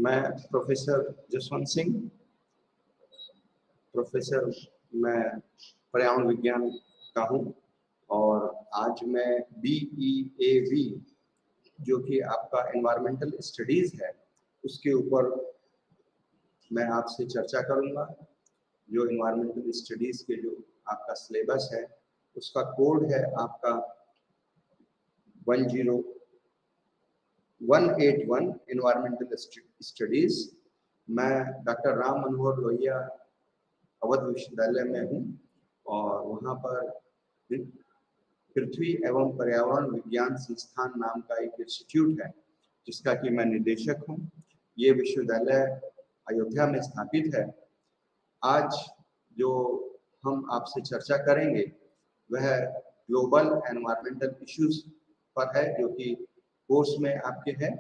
मैं professor Jaswant Singh, professor मैं पर्यावरण विज्ञान का हूँ और आज मैं BEAV जो कि आपका एनवायरमेंटल स्टडीज़ है उसके ऊपर मैं आपसे चर्चा करूँगा। जो एनवायरमेंटल स्टडीज़ के जो आपका सिलेबस है उसका कोड है आपका 10181 एनवायरमेंटल स्टडीज़। मैं डॉक्टर राम मनोहर लोहिया अवध विश्वविद्यालय में हूँ और वहाँ पर पृथ्वी एवं पर्यावरण विज्ञान संस्थान नाम का एक इंस्टीट्यूट है जिसका कि मैं निदेशक हूँ। ये विश्वविद्यालय अयोध्या में स्थापित है। आज जो हम आपसे चर्चा करेंगे वह ग्लोबल एनवायरमेंटल इश्यूज पर है जो कि कोर्स में आपके है।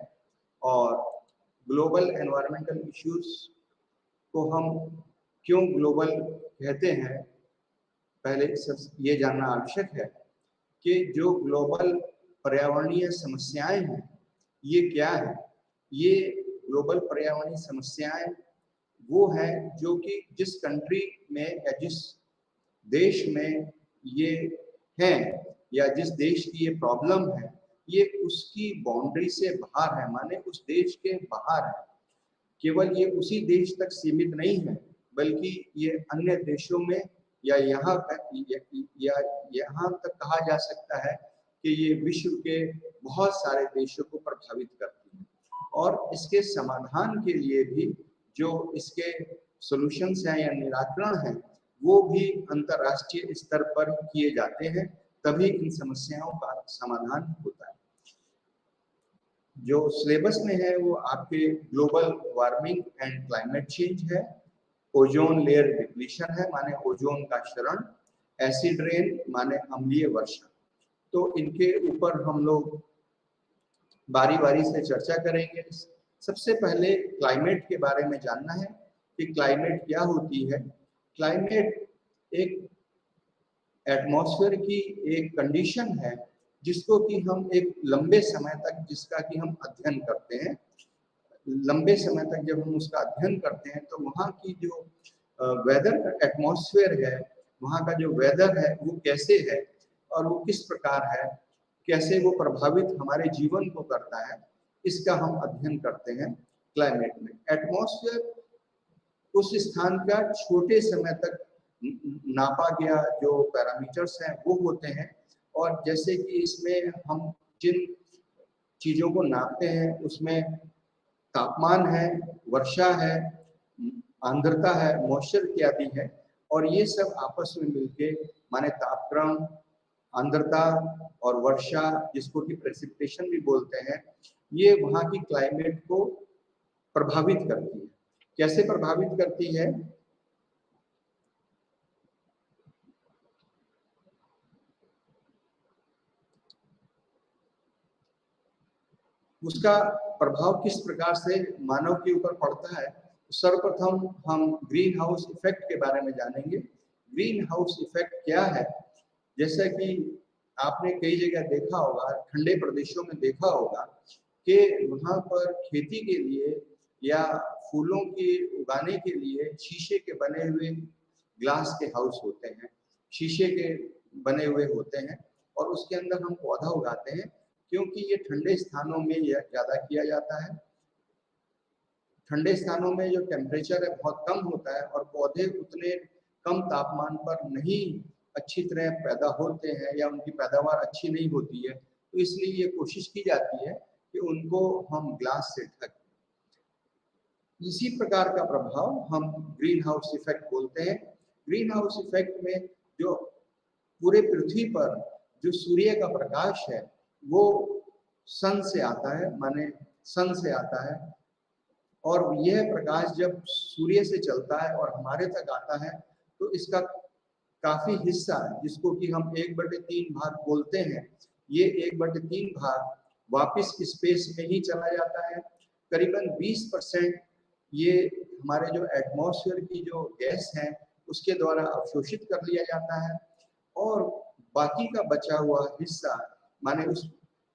और ग्लोबल एनवायरमेंटल इश्यूज को हम क्यों ग्लोबल कहते हैं, पहले सब ये जानना आवश्यक है कि जो ग्लोबल पर्यावरणीय समस्याएं हैं ये क्या है। ये ग्लोबल पर्यावरणीय समस्याएं वो है जो कि जिस कंट्री में या जिस देश में ये हैं या जिस देश की ये प्रॉब्लम है ये उसकी बाउंड्री से बाहर है, माने उस देश के बाहर है। केवल ये उसी देश तक सीमित नहीं है बल्कि ये अन्य देशों में या यहाँ तक कहा जा सकता है कि ये विश्व के बहुत सारे देशों को प्रभावित करती है। और इसके समाधान के लिए भी जो इसके सॉल्यूशंस हैं या निराकरण हैं वो भी अंतर्राष्ट्रीय स्तर पर किए जाते हैं, तभी इन समस्याओं का समाधान होता है। जो सिलेबस में है वो आपके global warming and climate change है, ओजोन लेयर डिप्लीशन है माने ओजोन का क्षरण, एसिड रेन माने अम्लीय वर्षा। तो इनके ऊपर हम लोग बारी बारी से चर्चा करेंगे। सबसे पहले क्लाइमेट के बारे में जानना है कि क्लाइमेट क्या होती है। क्लाइमेट एक एटमॉस्फेयर की एक कंडीशन है जिसको कि हम एक लंबे समय तक जिसका कि हम अध्ययन करते हैं। लंबे समय तक जब हम उसका अध्ययन करते हैं तो वहाँ की जो वेदर एटमॉस्फेयर है, वहाँ का जो वेदर है वो कैसे है और वो किस प्रकार है, कैसे वो प्रभावित हमारे जीवन को करता है, इसका हम अध्ययन करते हैं क्लाइमेट में। एटमॉस्फेयर उस स्थान का छोटे समय तक नापा गया जो पैरामीटर्स हैं वो होते हैं। और जैसे कि इसमें हम जिन चीज़ों को नापते हैं उसमें तापमान है, वर्षा है, आर्द्रता है, मॉइस्चर इत्यादि है। और ये सब आपस में मिलके माने तापक्रम, आर्द्रता और वर्षा जिसको कि प्रेसिपिटेशन भी बोलते हैं, ये वहाँ की क्लाइमेट को प्रभावित करती है। कैसे प्रभावित करती है? उसका प्रभाव किस प्रकार से मानव के ऊपर पड़ता है। सर्वप्रथम हम ग्रीन हाउस इफेक्ट के बारे में जानेंगे। ग्रीन हाउस इफेक्ट क्या है? जैसा कि आपने कई जगह देखा होगा, ठंडे प्रदेशों में देखा होगा कि वहाँ पर खेती के लिए या फूलों के उगाने के लिए शीशे के बने हुए ग्लास के हाउस होते हैं, शीशे के बने हुए होते हैं और उसके अंदर हम पौधा उगाते हैं क्योंकि ये ठंडे स्थानों में यह ज़्यादा किया जाता है। ठंडे स्थानों में जो टेम्परेचर है बहुत कम होता है और पौधे उतने कम तापमान पर नहीं अच्छी तरह पैदा होते हैं या उनकी पैदावार अच्छी नहीं होती है, तो इसलिए ये कोशिश की जाती है कि उनको हम ग्लास से ढक। इसी प्रकार का प्रभाव हम ग्रीन हाउस इफेक्ट बोलते हैं। ग्रीन हाउस इफेक्ट में जो पूरे पृथ्वी पर जो सूर्य का प्रकाश है वो सन से आता है, माने सन से आता है। और यह प्रकाश जब सूर्य से चलता है और हमारे तक आता है तो इसका काफी हिस्सा जिसको कि हम 1/3 भाग बोलते हैं, ये 1/3 भाग वापस स्पेस में ही चला जाता है। करीबन 20% ये हमारे जो एटमॉस्फेयर की जो गैस है उसके द्वारा अवशोषित कर लिया जाता है और बाकी का बचा हुआ हिस्सा माने उस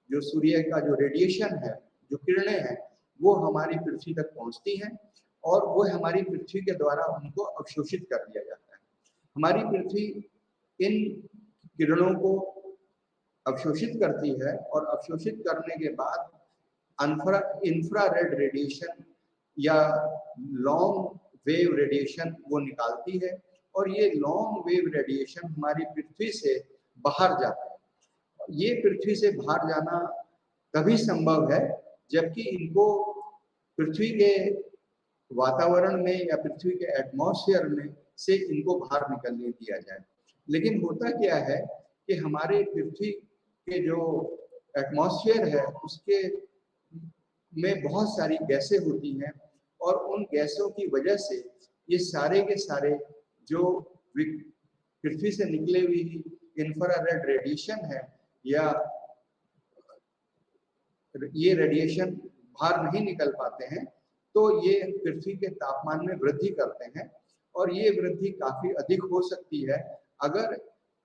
जो सूर्य का जो रेडिएशन है, जो किरणें हैं, वो हमारी पृथ्वी तक पहुंचती हैं और वो हमारी पृथ्वी के द्वारा उनको अवशोषित कर दिया जाता है। हमारी पृथ्वी इन किरणों को अवशोषित करती है और अवशोषित करने के बाद इंफ्रारेड रेडिएशन या लॉन्ग वेव रेडिएशन वो निकालती है और ये लॉन्ग वेव रेडिएशन हमारी पृथ्वी से बाहर जाता है। ये पृथ्वी से बाहर जाना तभी संभव है जबकि इनको पृथ्वी के वातावरण में या पृथ्वी के एटमॉस्फेयर में से इनको बाहर निकलने दिया जाए। लेकिन होता क्या है कि हमारे पृथ्वी के जो एटमॉस्फेयर है उसके में बहुत सारी गैसें होती हैं और उन गैसों की वजह से ये सारे के सारे जो पृथ्वी से निकले हुई इंफ्रारेड रेडिएशन है या ये रेडिएशन बाहर नहीं निकल पाते हैं, तो ये पृथ्वी के तापमान में वृद्धि करते हैं और ये वृद्धि काफी अधिक हो सकती है अगर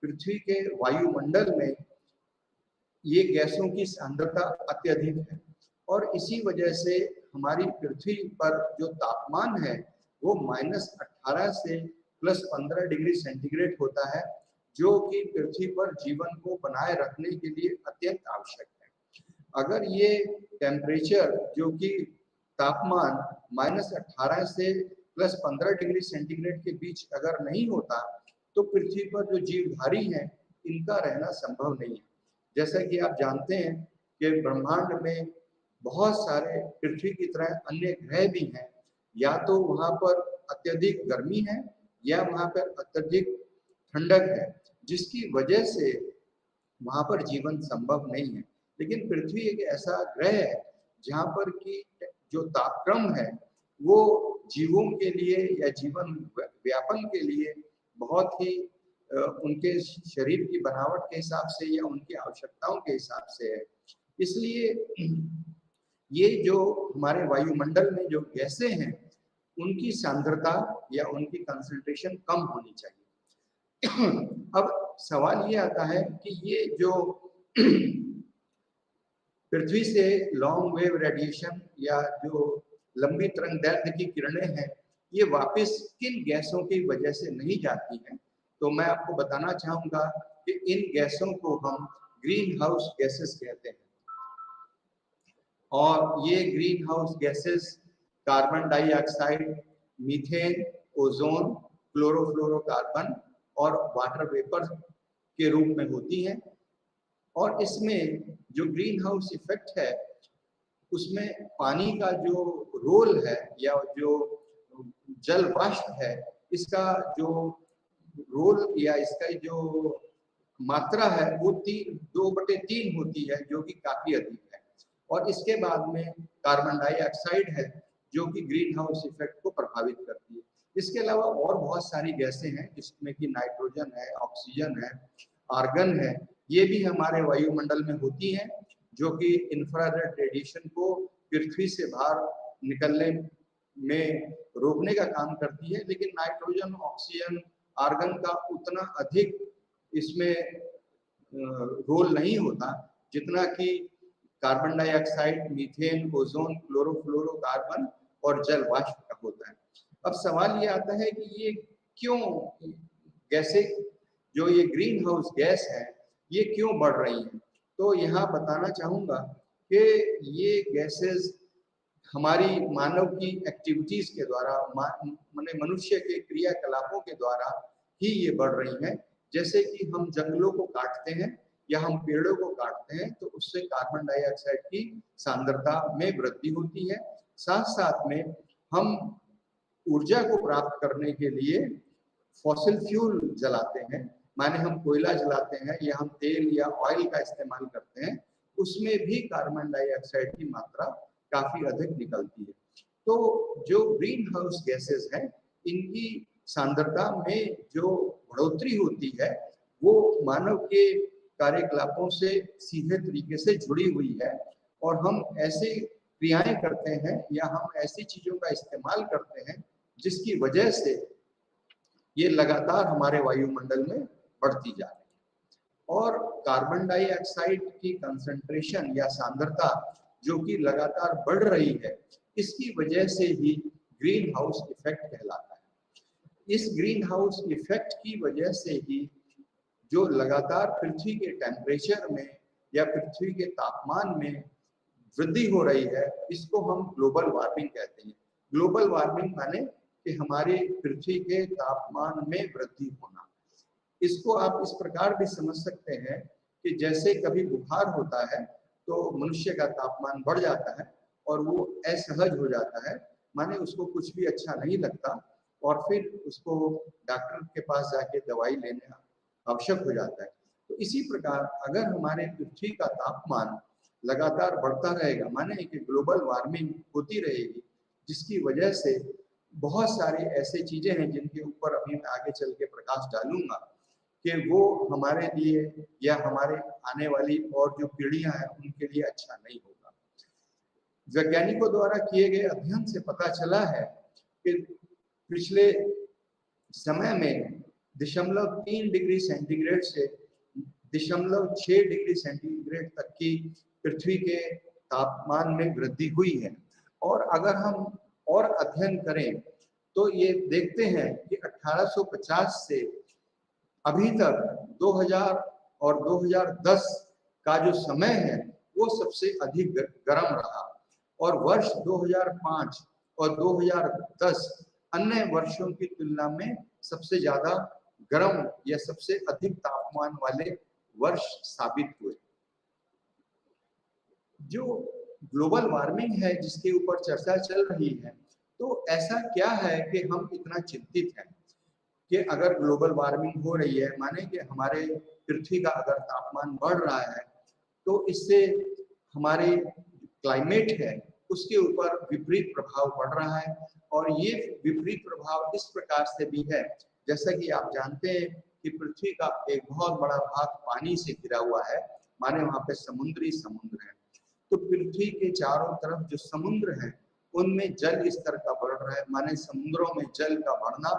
पृथ्वी के वायुमंडल में ये गैसों की सांद्रता अत्यधिक है। और इसी वजह से हमारी पृथ्वी पर जो तापमान है वो -18 से +15 डिग्री सेंटीग्रेड होता है, जो कि पृथ्वी पर जीवन को बनाए रखने के लिए अत्यंत आवश्यक है। अगर ये टेम्परेचर जो कि तापमान -18 से +15 डिग्री सेंटीग्रेड के बीच अगर नहीं होता तो पृथ्वी पर जो जीवधारी हैं इनका रहना संभव नहीं है। जैसा कि आप जानते हैं कि ब्रह्मांड में बहुत सारे पृथ्वी की तरह अन्य ग्रह भी हैं, या तो वहाँ पर अत्यधिक गर्मी है या वहाँ पर अत्यधिक ठंडक है, जिसकी वजह से वहाँ पर जीवन संभव नहीं है। लेकिन पृथ्वी एक ऐसा ग्रह है जहाँ पर की जो तापक्रम है वो जीवों के लिए या जीवन व्यापन के लिए बहुत ही उनके शरीर की बनावट के हिसाब से या उनकी आवश्यकताओं के हिसाब से है। इसलिए ये जो हमारे वायुमंडल में जो गैसें हैं उनकी सांद्रता या उनकी कंसंट्रेशन कम होनी चाहिए। अब सवाल ये आता है कि ये जो पृथ्वी से लॉन्ग वेव रेडिएशन या जो लंबी तरंगदैर्घ्य की किरणें हैं ये वापस किन गैसों की वजह से नहीं जाती हैं, तो मैं आपको बताना चाहूंगा कि इन गैसों को हम ग्रीन हाउस गैसेस कहते हैं। और ये green house gases carbon dioxide, methane, ozone, chlorofluorocarbon और वाटर वेपर के रूप में होती हैं। और इसमें जो ग्रीन हाउस इफेक्ट है उसमें पानी का जो रोल है या जो जल वाष्प है इसका जो रोल या इसका जो मात्रा है वो 2/3 होती है, जो कि काफी अधिक है। और इसके बाद में कार्बन डाइऑक्साइड है जो कि ग्रीन हाउस इफेक्ट को प्रभावित करती है। इसके अलावा और बहुत सारी गैसें हैं जिसमें कि नाइट्रोजन है, ऑक्सीजन है, आर्गन है, ये भी हमारे वायुमंडल में होती हैं जो कि इंफ्रारेड रेडिएशन को पृथ्वी से बाहर निकलने में रोकने का काम करती है। लेकिन नाइट्रोजन, ऑक्सीजन, आर्गन का उतना अधिक इसमें रोल नहीं होता जितना कि carbon dioxide, methane, ozone, chlorofluorocarbon और जल वाष्प का होता है। अब सवाल ये आता है कि ये क्यों गैसें जो ये ग्रीन हाउस गैस है ये क्यों बढ़ रही हैं। तो यहाँ बताना चाहूँगा कि ये गैसेस हमारी मानव की एक्टिविटीज के द्वारा माने मनुष्य के क्रियाकलापों के द्वारा ही ये बढ़ रही हैं। जैसे कि हम जंगलों को काटते हैं या हम पेड़ों को काटते हैं तो उससे कार्बन डाइऑक्साइड की सांद्रता में वृद्धि होती है। साथ साथ में हम ऊर्जा को प्राप्त करने के लिए फॉसिल फ्यूल जलाते हैं, माने हम कोयला जलाते हैं या हम तेल या ऑयल का इस्तेमाल करते हैं, उसमें भी कार्बन डाइऑक्साइड की मात्रा काफी अधिक निकलती है। तो जो ग्रीन हाउस गैसेस हैं इनकी सांद्रता में जो बढ़ोतरी होती है वो मानव के कार्यकलापों से सीधे तरीके से जुड़ी हुई है और हम ऐसे क्रियाएं करते हैं या हम ऐसी चीजों का इस्तेमाल करते हैं जिसकी वजह से ये लगातार हमारे वायुमंडल में बढ़ती जा रही है। और कार्बन डाइऑक्साइड की कंसंट्रेशन या सांद्रता जो कि लगातार बढ़ रही है, इसकी वजह से ही ग्रीन हाउस इफेक्ट कहलाता है। इस ग्रीन हाउस इफेक्ट की वजह से ही जो लगातार पृथ्वी के टेम्परेचर में या पृथ्वी के तापमान में वृद्धि हो रही है, इसको हम ग्लोबल वार्मिंग कहते हैं। ग्लोबल वार्मिंग माने कि हमारे पृथ्वी के तापमान में वृद्धि होना। इसको आप इस प्रकार भी समझ सकते हैं कि जैसे कभी बुखार होता है तो मनुष्य का तापमान बढ़ जाता है और वो असहज हो जाता है, माने उसको कुछ भी अच्छा नहीं लगता और फिर उसको डॉक्टर के पास जाके दवाई लेना आवश्यक हो जाता है। तो इसी प्रकार अगर हमारे पृथ्वी का तापमान लगातार बढ़ता रहेगा, माने कि ग्लोबल वार्मिंग होती रहेगी, जिसकी वजह से बहुत सारी ऐसी चीजें हैं जिनके ऊपर अभी मैं आगे चल के प्रकाश डालूंगा कि वो हमारे लिए या हमारे आने वाली और जो पीढ़ियां हैं उनके लिए अच्छा नहीं होगा। वैज्ञानिकों द्वारा किए गए अध्ययन से पता चला है कि पिछले समय में 0.3 डिग्री सेंटीग्रेड से 0.6 डिग्री सेंटीग्रेड तक की पृथ्वी के तापमान में वृद्धि हुई है। और अगर हम और अध्ययन करें तो ये देखते हैं कि 1850 से अभी तक 2000 और 2010 का जो समय है वो सबसे अधिक गर्म रहा और वर्ष 2005 और 2010 अन्य वर्षों की तुलना में सबसे ज्यादा गर्म या सबसे अधिक तापमान वाले वर्ष साबित हुए। जो ग्लोबल वार्मिंग है जिसके ऊपर चर्चा चल रही है, तो ऐसा क्या है कि हम इतना चिंतित हैं कि अगर ग्लोबल वार्मिंग हो रही है, माने कि हमारे पृथ्वी का अगर तापमान बढ़ रहा है तो इससे हमारे क्लाइमेट है उसके ऊपर विपरीत प्रभाव पड़ रहा है। और ये विपरीत प्रभाव इस प्रकार से भी है, जैसा कि आप जानते हैं कि पृथ्वी का एक बहुत बड़ा भाग पानी से घिरा हुआ है, माने वहां पे समुद्र है। तो पृथ्वी के चारों तरफ जो समुद्र है उनमें जल स्तर का बढ़ रहा है, माने समुद्रों में जल का बढ़ना,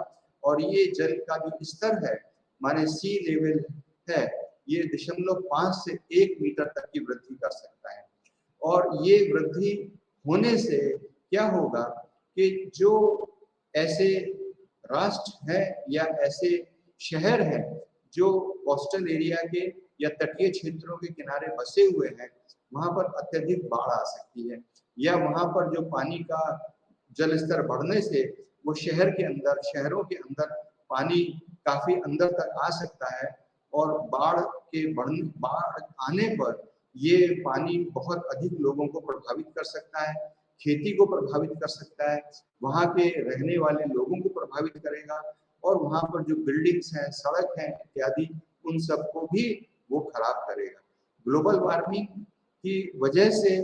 और ये जल का जो स्तर है माने सी लेवल है, ये 0.5 से 1 मीटर तक की वृद्धि कर सकता है। और ये वृद्धि होने से क्या होगा कि जो ऐसे राष्ट्र हैं या ऐसे शहर हैं जो कोस्टल एरिया के या तटीय क्षेत्रों के किनारे बसे हुए हैं, वहां पर अत्यधिक बाढ़ आ सकती है, या वहां पर जो पानी का जल स्तर बढ़ने से वो शहरों के अंदर पानी काफी अंदर तक आ सकता है और बाढ़ आने पर ये पानी बहुत अधिक लोगों को प्रभावित कर सकता है, खेती को प्रभावित कर सकता है, वहां के रहने वाले लोगों को प्रभावित करेगा और वहां पर जो बिल्डिंग्स हैं, सड़क हैं इत्यादि, उन सबको भी वो खराब करेगा। ग्लोबल वार्मिंग की वजह से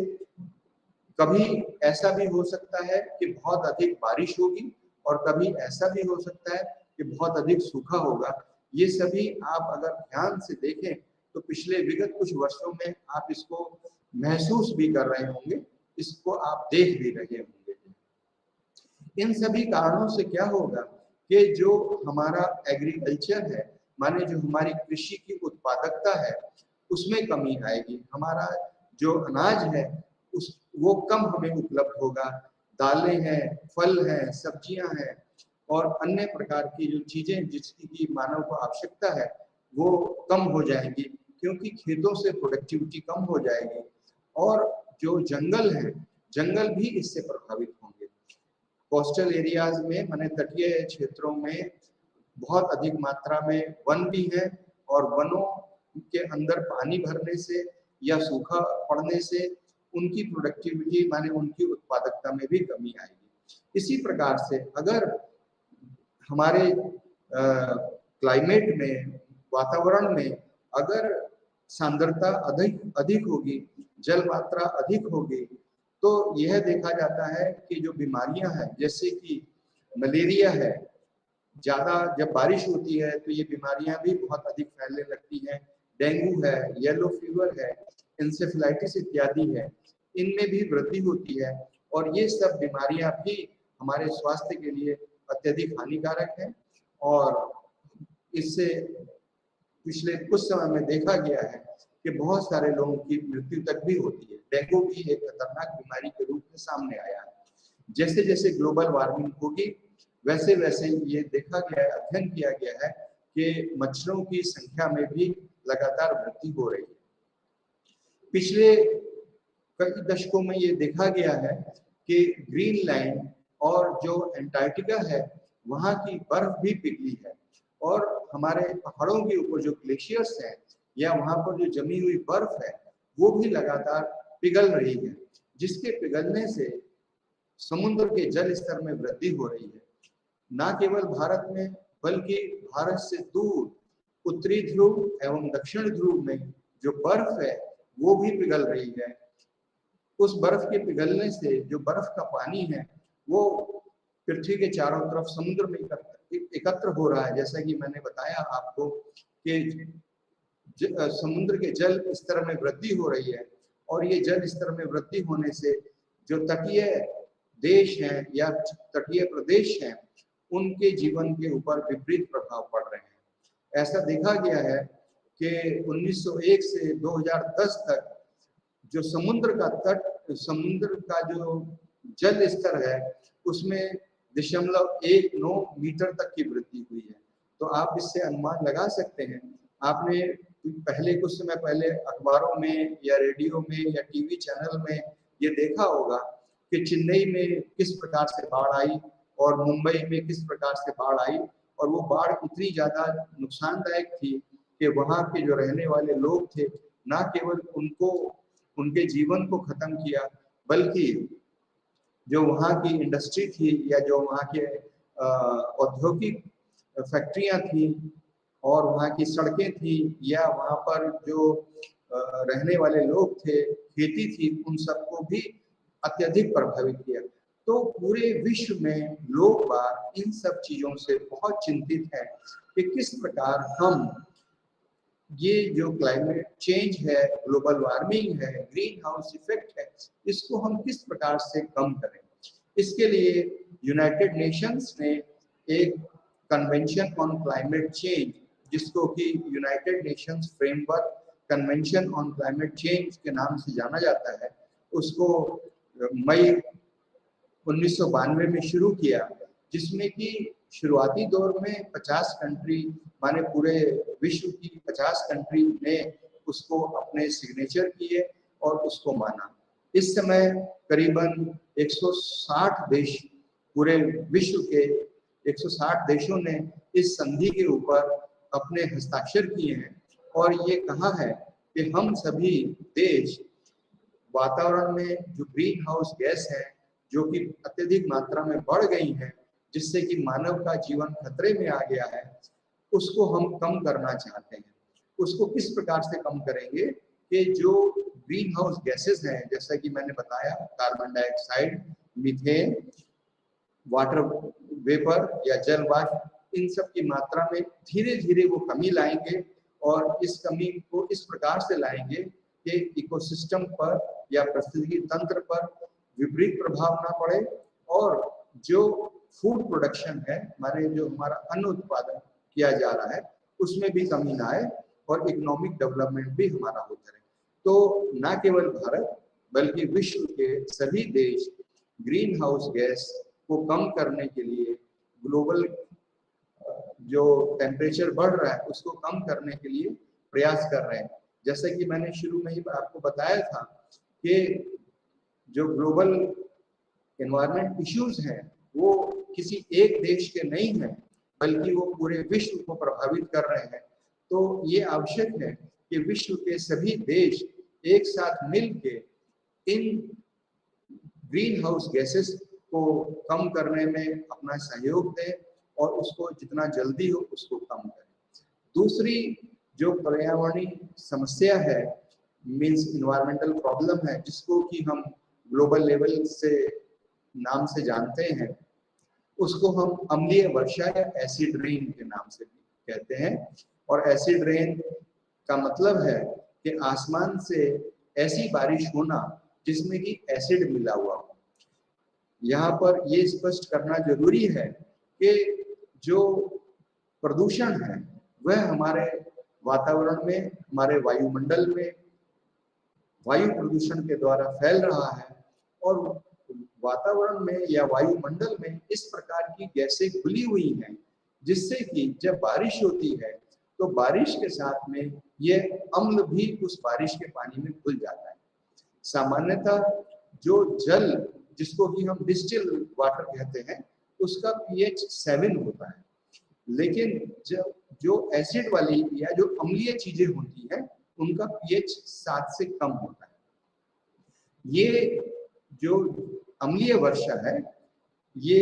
कभी ऐसा भी हो सकता है कि बहुत अधिक बारिश होगी और कभी ऐसा भी हो सकता है कि बहुत अधिक सूखा होगा। ये सभी आप अगर ध्यान से देखें तो पिछले विगत कुछ वर्षों में आप इसको महसूस भी कर रहे होंगे, इसको आप देख भी रहे होंगे। इन सभी कारणों से क्या होगा कि जो हमारा एग्रीकल्चर है, माने जो हमारी कृषि की उत्पादकता है, उसमें कमी आएगी। हमारा जो अनाज है वो कम हमें उपलब्ध होगा। दालें हैं, फल हैं, सब्जियां हैं और अन्य प्रकार की जो चीजें जिसकी की मानव को आवश्यकता है वो कम हो जाएंगी, क्योंकि खेतों से प्रोडक्टिविटी कम हो जाएगी। और जो जंगल है, जंगल भी इससे प्रभावित होंगे। कोस्टल एरियाज में माने तटीय क्षेत्रों में बहुत अधिक मात्रा में वन भी है और वनों के अंदर पानी भरने से या सूखा पड़ने से उनकी प्रोडक्टिविटी माने उनकी उत्पादकता में भी कमी आएगी। इसी प्रकार से अगर हमारे क्लाइमेट में, वातावरण में अगर सांद्रता अधिक होगी, जल मात्रा अधिक होगी, तो यह देखा जाता है कि जो बीमारियां हैं जैसे कि मलेरिया है, ज्यादा जब बारिश होती है तो ये बीमारियां भी बहुत अधिक फैलने लगती हैं। डेंगू है, येलो फीवर है, इंसेफेलाइटिस इत्यादि है, इनमें भी वृद्धि होती है और ये सब बीमारियां भी हमारे स्वास्थ्य के लिए अत्यधिक हानिकारक है। और इससे पिछले कुछ समय में देखा गया है कि बहुत सारे लोगों की मृत्यु तक भी होती है। डेंगू भी एक खतरनाक बीमारी के रूप में सामने आया है। जैसे जैसे ग्लोबल वार्मिंग होगी वैसे वैसे ये देखा गया है, अध्ययन किया गया है कि मच्छरों की संख्या में भी लगातार वृद्धि हो रही है। पिछले कई दशकों में ये देखा गया है कि ग्रीनलैंड और जो अंटार्कटिका है वहाँ की बर्फ भी पिघली है और हमारे पहाड़ों के ऊपर जो ग्लेशियर्स हैं या वहाँ पर जो जमी हुई बर्फ है वो भी लगातार पिघल रही है, जिसके पिघलने से समुद्र के जल स्तर में वृद्धि हो रही है। न केवल भारत में बल्कि भारत से दूर उत्तरी ध्रुव एवं दक्षिण ध्रुव में जो बर्फ है वो भी पिघल रही है। उस बर्फ के पिघलने से जो बर्फ का पानी है वो पृथ्वी के चारों तरफ समुद्र में एकत्र हो रहा है। जैसा कि मैंने बताया आपको कि समुद्र के जल स्तर में वृद्धि हो रही है और ये जल स्तर में वृद्धि होने से जो तटीय देश हैं या तटीय प्रदेश हैं उनके जीवन के ऊपर विपरीत प्रभाव पड़ रहे हैं। ऐसा देखा गया है कि 1901 से 2010 तक जो समुद्र का जो जल स्तर है उसमें 0.19 मीटर तक की वृद्धि हुई है। तो आप इससे अनुमान लगा सकते हैं। आपने पहले कुछ समय पहले अखबारों में या रेडियो में या टीवी चैनल में ये देखा होगा कि चेन्नई में किस प्रकार से बाढ़ आई और मुंबई में किस प्रकार से बाढ़ आई और वो बाढ़ इतनी ज्यादा नुकसानदायक थी कि वहाँ के जो रहने वाले लोग थे न केवल उनके जीवन को खत्म किया बल्कि जो वहाँ की इंडस्ट्री थी या जो वहाँ के औद्योगिक फैक्ट्रियाँ थी और वहाँ की सड़कें थी या वहाँ पर जो रहने वाले लोग थे, खेती थी, उन सबको भी अत्यधिक प्रभावित किया। तो पूरे विश्व में लोग बाग इन सब चीजों से बहुत चिंतित हैं कि किस प्रकार हम ये जो क्लाइमेट चेंज है, ग्लोबल वार्मिंग है, ग्रीन हाउस इफेक्ट है, इसको हम किस प्रकार से कम करें। इसके लिए यूनाइटेड नेशंस ने एक कन्वेंशन ऑन क्लाइमेट चेंज, जिसको कि United Nations framework convention on climate change के नाम से जाना जाता है, उसको मई 1992 में शुरू किया, जिसमें कि शुरुआती दौर में 50 कंट्री माने पूरे विश्व की 50 कंट्री ने उसको अपने सिग्नेचर किए और उसको माना। इस समय करीबन 160 देश, पूरे विश्व के 160 देशों ने इस संधि के ऊपर अपने हस्ताक्षर किए हैं और ये कहा है कि हम सभी देश वातावरण में जो ग्रीन हाउस गैस है जो कि अत्यधिक मात्रा में बढ़ गई है, जिससे कि मानव का जीवन खतरे में आ गया है, उसको हम कम करना चाहते हैं। उसको किस प्रकार से कम करेंगे कि जो ग्रीन हाउस गैसेस हैं, जैसा कि मैंने बताया, carbon dioxide, methane, water vapour या जल वाष्प, इन सब की मात्रा में धीरे धीरे वो कमी लाएंगे और इस कमी को इस प्रकार से लाएंगे कि इकोसिस्टम पर या पारिस्थितिकी तंत्र पर विपरीत प्रभाव ना पड़े और जो फूड प्रोडक्शन है, माने जो हमारा अन्न उत्पादन किया जा रहा है, उसमें भी कमी ना आए और इकोनॉमिक डेवलपमेंट भी हमारा होता रहे। तो न केवल भारत बल्कि विश्व के सभी देश ग्रीन हाउस गैस को कम करने के लिए, ग्लोबल जो टेम्परेचर बढ़ रहा है उसको कम करने के लिए प्रयास कर रहे हैं। जैसे कि मैंने शुरू में ही आपको बताया था कि जो ग्लोबल एनवायरनमेंट इश्यूज हैं वो किसी एक देश के नहीं हैं, बल्कि वो पूरे विश्व को प्रभावित कर रहे हैं। तो ये आवश्यक है कि विश्व के सभी देश एक साथ मिलके इन ग्रीन हाउस गैसेस को कम करने में अपना सहयोग दें और उसको जितना जल्दी हो उसको कम करें। दूसरी जो पर्यावरणीय समस्या है, मीन्स इन्वायरमेंटल प्रॉब्लम है, जिसको कि हम ग्लोबल लेवल से नाम से जानते हैं, उसको हम अम्लीय वर्षा या एसिड रेन के नाम से कहते हैं। और एसिड रेन का मतलब है कि आसमान से ऐसी बारिश होना जिसमें कि एसिड मिला हुआ हो। यहाँ पर ये स्पष्ट करना जरूरी है कि जो प्रदूषण है वह हमारे वातावरण में, हमारे वायुमंडल में वायु प्रदूषण के द्वारा फैल रहा है, और वातावरण में या वायुमंडल में इस प्रकार की गैसें घुली हुई हैं, जिससे कि जब बारिश होती है तो बारिश के साथ में ये अम्ल भी उस बारिश के पानी में घुल जाता है। सामान्यतः जो जल, जिसको कि हम डिस्टिल वाटर कहते हैं, उसका pH 7 होता है, लेकिन जब जो एसिड वाली या जो अम्लीय चीजें होती हैं उनका pH 7 से कम होता है। ये जो अम्लीय वर्षा है, ये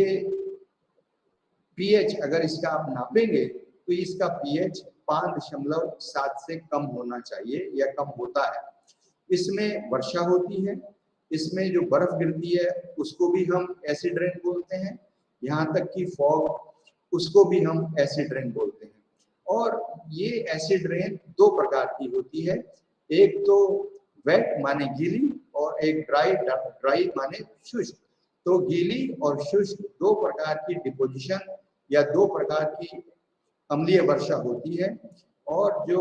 pH अगर इसका आप नापेंगे तो इसका pH 5.7 से कम होना चाहिए या कम होता है। इसमें वर्षा होती है, इसमें जो बर्फ गिरती है उसको भी हम एसिड रेन बोलते हैं, यहाँ तक कि फॉग उसको भी हम एसिड रेन बोलते हैं। और ये एसिड रेन दो प्रकार की होती है, एक तो वेट माने गीली और एक ड्राई माने शुष्क। तो गीली और शुष्क दो प्रकार की डिपोजिशन या दो प्रकार की अम्लीय वर्षा होती है। और जो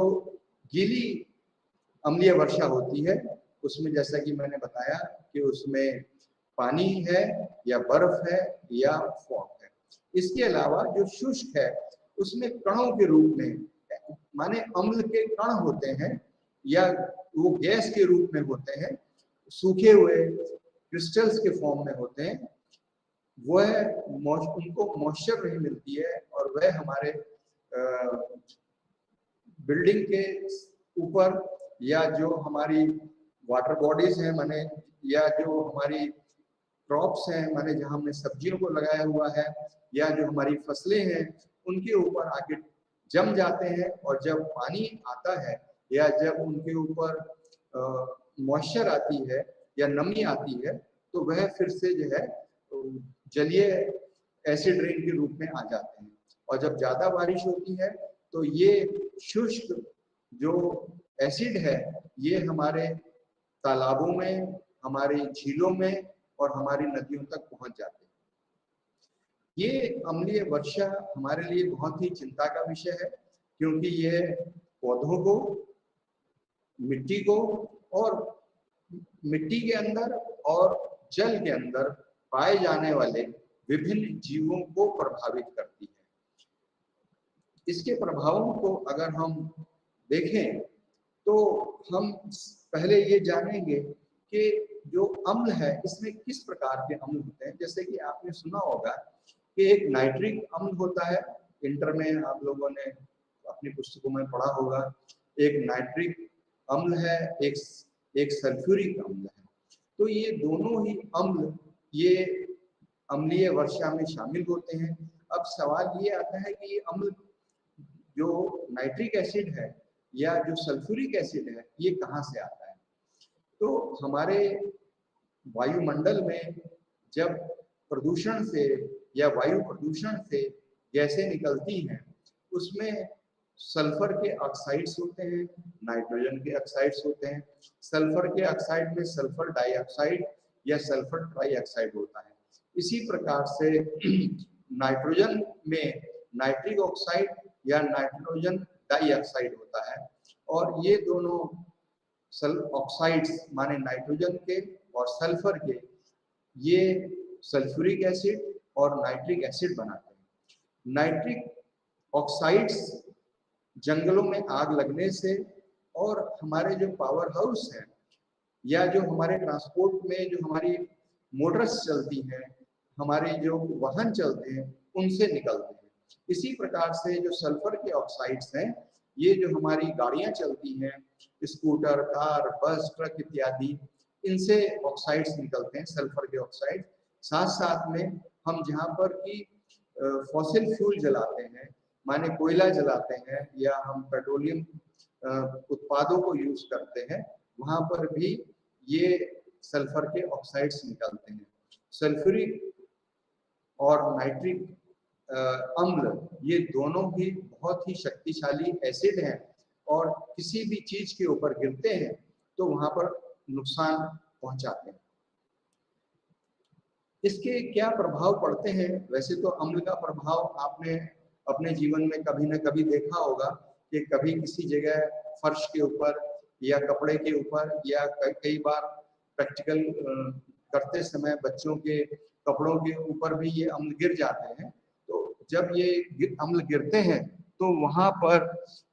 गीली अम्लीय वर्षा होती है उसमें जैसा कि मैंने बताया कि उसमें पानी है या बर्फ है या फॉग है। इसके अलावा जो शुष्क है उसमें कणों के रूप में, माने अम्ल के कण होते हैं या वो गैस के रूप में होते हैं, सूखे हुए क्रिस्टल्स के फॉर्म में होते हैं। वह उनको मॉइस्चर नहीं मिलती है और वह हमारे बिल्डिंग के ऊपर या जो हमारी वाटर बॉडीज हैं माने, या जो हमारी क्रॉप्स हैं माने जहाँ हमने सब्जियों को लगाया हुआ है, या जो हमारी फसलें हैं उनके ऊपर आके जम जाते हैं। और जब पानी आता है या जब उनके ऊपर मॉइस्चर आती है या नमी आती है तो वह फिर से जो है जलीय एसिड रेन के रूप में आ जाते हैं। और जब ज्यादा बारिश होती है तो ये शुष्क जो एसिड है ये हमारे तालाबों में, हमारी झीलों में और हमारी नदियों तक पहुंच जाते हैं। ये अम्लीय वर्षा हमारे लिए बहुत ही चिंता का विषय है, क्योंकि ये पौधों को, मिट्टी को और मिट्टी के अंदर और जल के अंदर पाए जाने वाले विभिन्न जीवों को प्रभावित करती है। इसके प्रभावों को अगर हम देखें तो हम पहले ये जानेंगे कि जो अम्ल है इसमें किस प्रकार के अम्ल होते हैं। जैसे कि आपने सुना होगा कि एक नाइट्रिक अम्ल होता है, इंटर में आप लोगों ने अपनी पुस्तकों में पढ़ा होगा। एक नाइट्रिक अम्ल है, एक सल्फ्यूरिक अम्ल है। तो ये दोनों ही अम्ल ये अम्लीय वर्षा में शामिल होते हैं। अब सवाल ये आता है कि ये अम्ल जो नाइट्रिक एसिड है या जो सल्फ्यूरिक एसिड है ये कहाँ से आता है। तो हमारे वायुमंडल में जब प्रदूषण से या वायु प्रदूषण से गैसें निकलती हैं उसमें सल्फर के ऑक्साइड्स होते हैं, नाइट्रोजन के ऑक्साइड्स होते हैं। सल्फर के ऑक्साइड में सल्फर डाइऑक्साइड या सल्फर ट्राइऑक्साइड होता है। इसी प्रकार से नाइट्रोजन में नाइट्रिक ऑक्साइड या नाइट्रोजन डाइऑक्साइड होता है। और ये दोनों ऑक्साइड्स माने नाइट्रोजन के और सल्फर के, ये सल्फ्यूरिक एसिड और नाइट्रिक एसिड बनाते हैं। नाइट्रिक ऑक्साइड्स जंगलों में आग लगने से और हमारे जो पावर हाउस हैं या जो हमारे ट्रांसपोर्ट में जो हमारी मोटर्स चलती हैं, हमारे जो वाहन चलते हैं उनसे निकलते हैं। इसी प्रकार से जो सल्फर के ऑक्साइड्स हैं ये जो हमारी गाड़ियां चलती हैं, स्कूटर, कार, बस, ट्रक इत्यादि, इनसे ऑक्साइड्स निकलते हैं, सल्फर के ऑक्साइड। साथ साथ में हम जहाँ पर कि फॉसिल फ्यूल जलाते हैं माने कोयला जलाते हैं या हम पेट्रोलियम उत्पादों को यूज करते हैं, वहां पर भी ये सल्फर के ऑक्साइड्स निकलते हैं। सल्फ्यूरिक और नाइट्रिक अम्ल ये दोनों ही बहुत ही शक्तिशाली एसिड हैं और किसी भी चीज के ऊपर गिरते हैं तो वहां पर नुकसान पहुंचाते हैं। इसके क्या प्रभाव पड़ते हैं? वैसे तो अम्ल का प्रभाव आपने अपने जीवन में कभी न कभी देखा होगा कि कभी किसी जगह फर्श के ऊपर या कपड़े के ऊपर या कई बार प्रैक्टिकल करते समय बच्चों के कपड़ों के ऊपर भी ये अम्ल गिर जाते हैं। तो जब ये अम्ल गिरते हैं तो वहां पर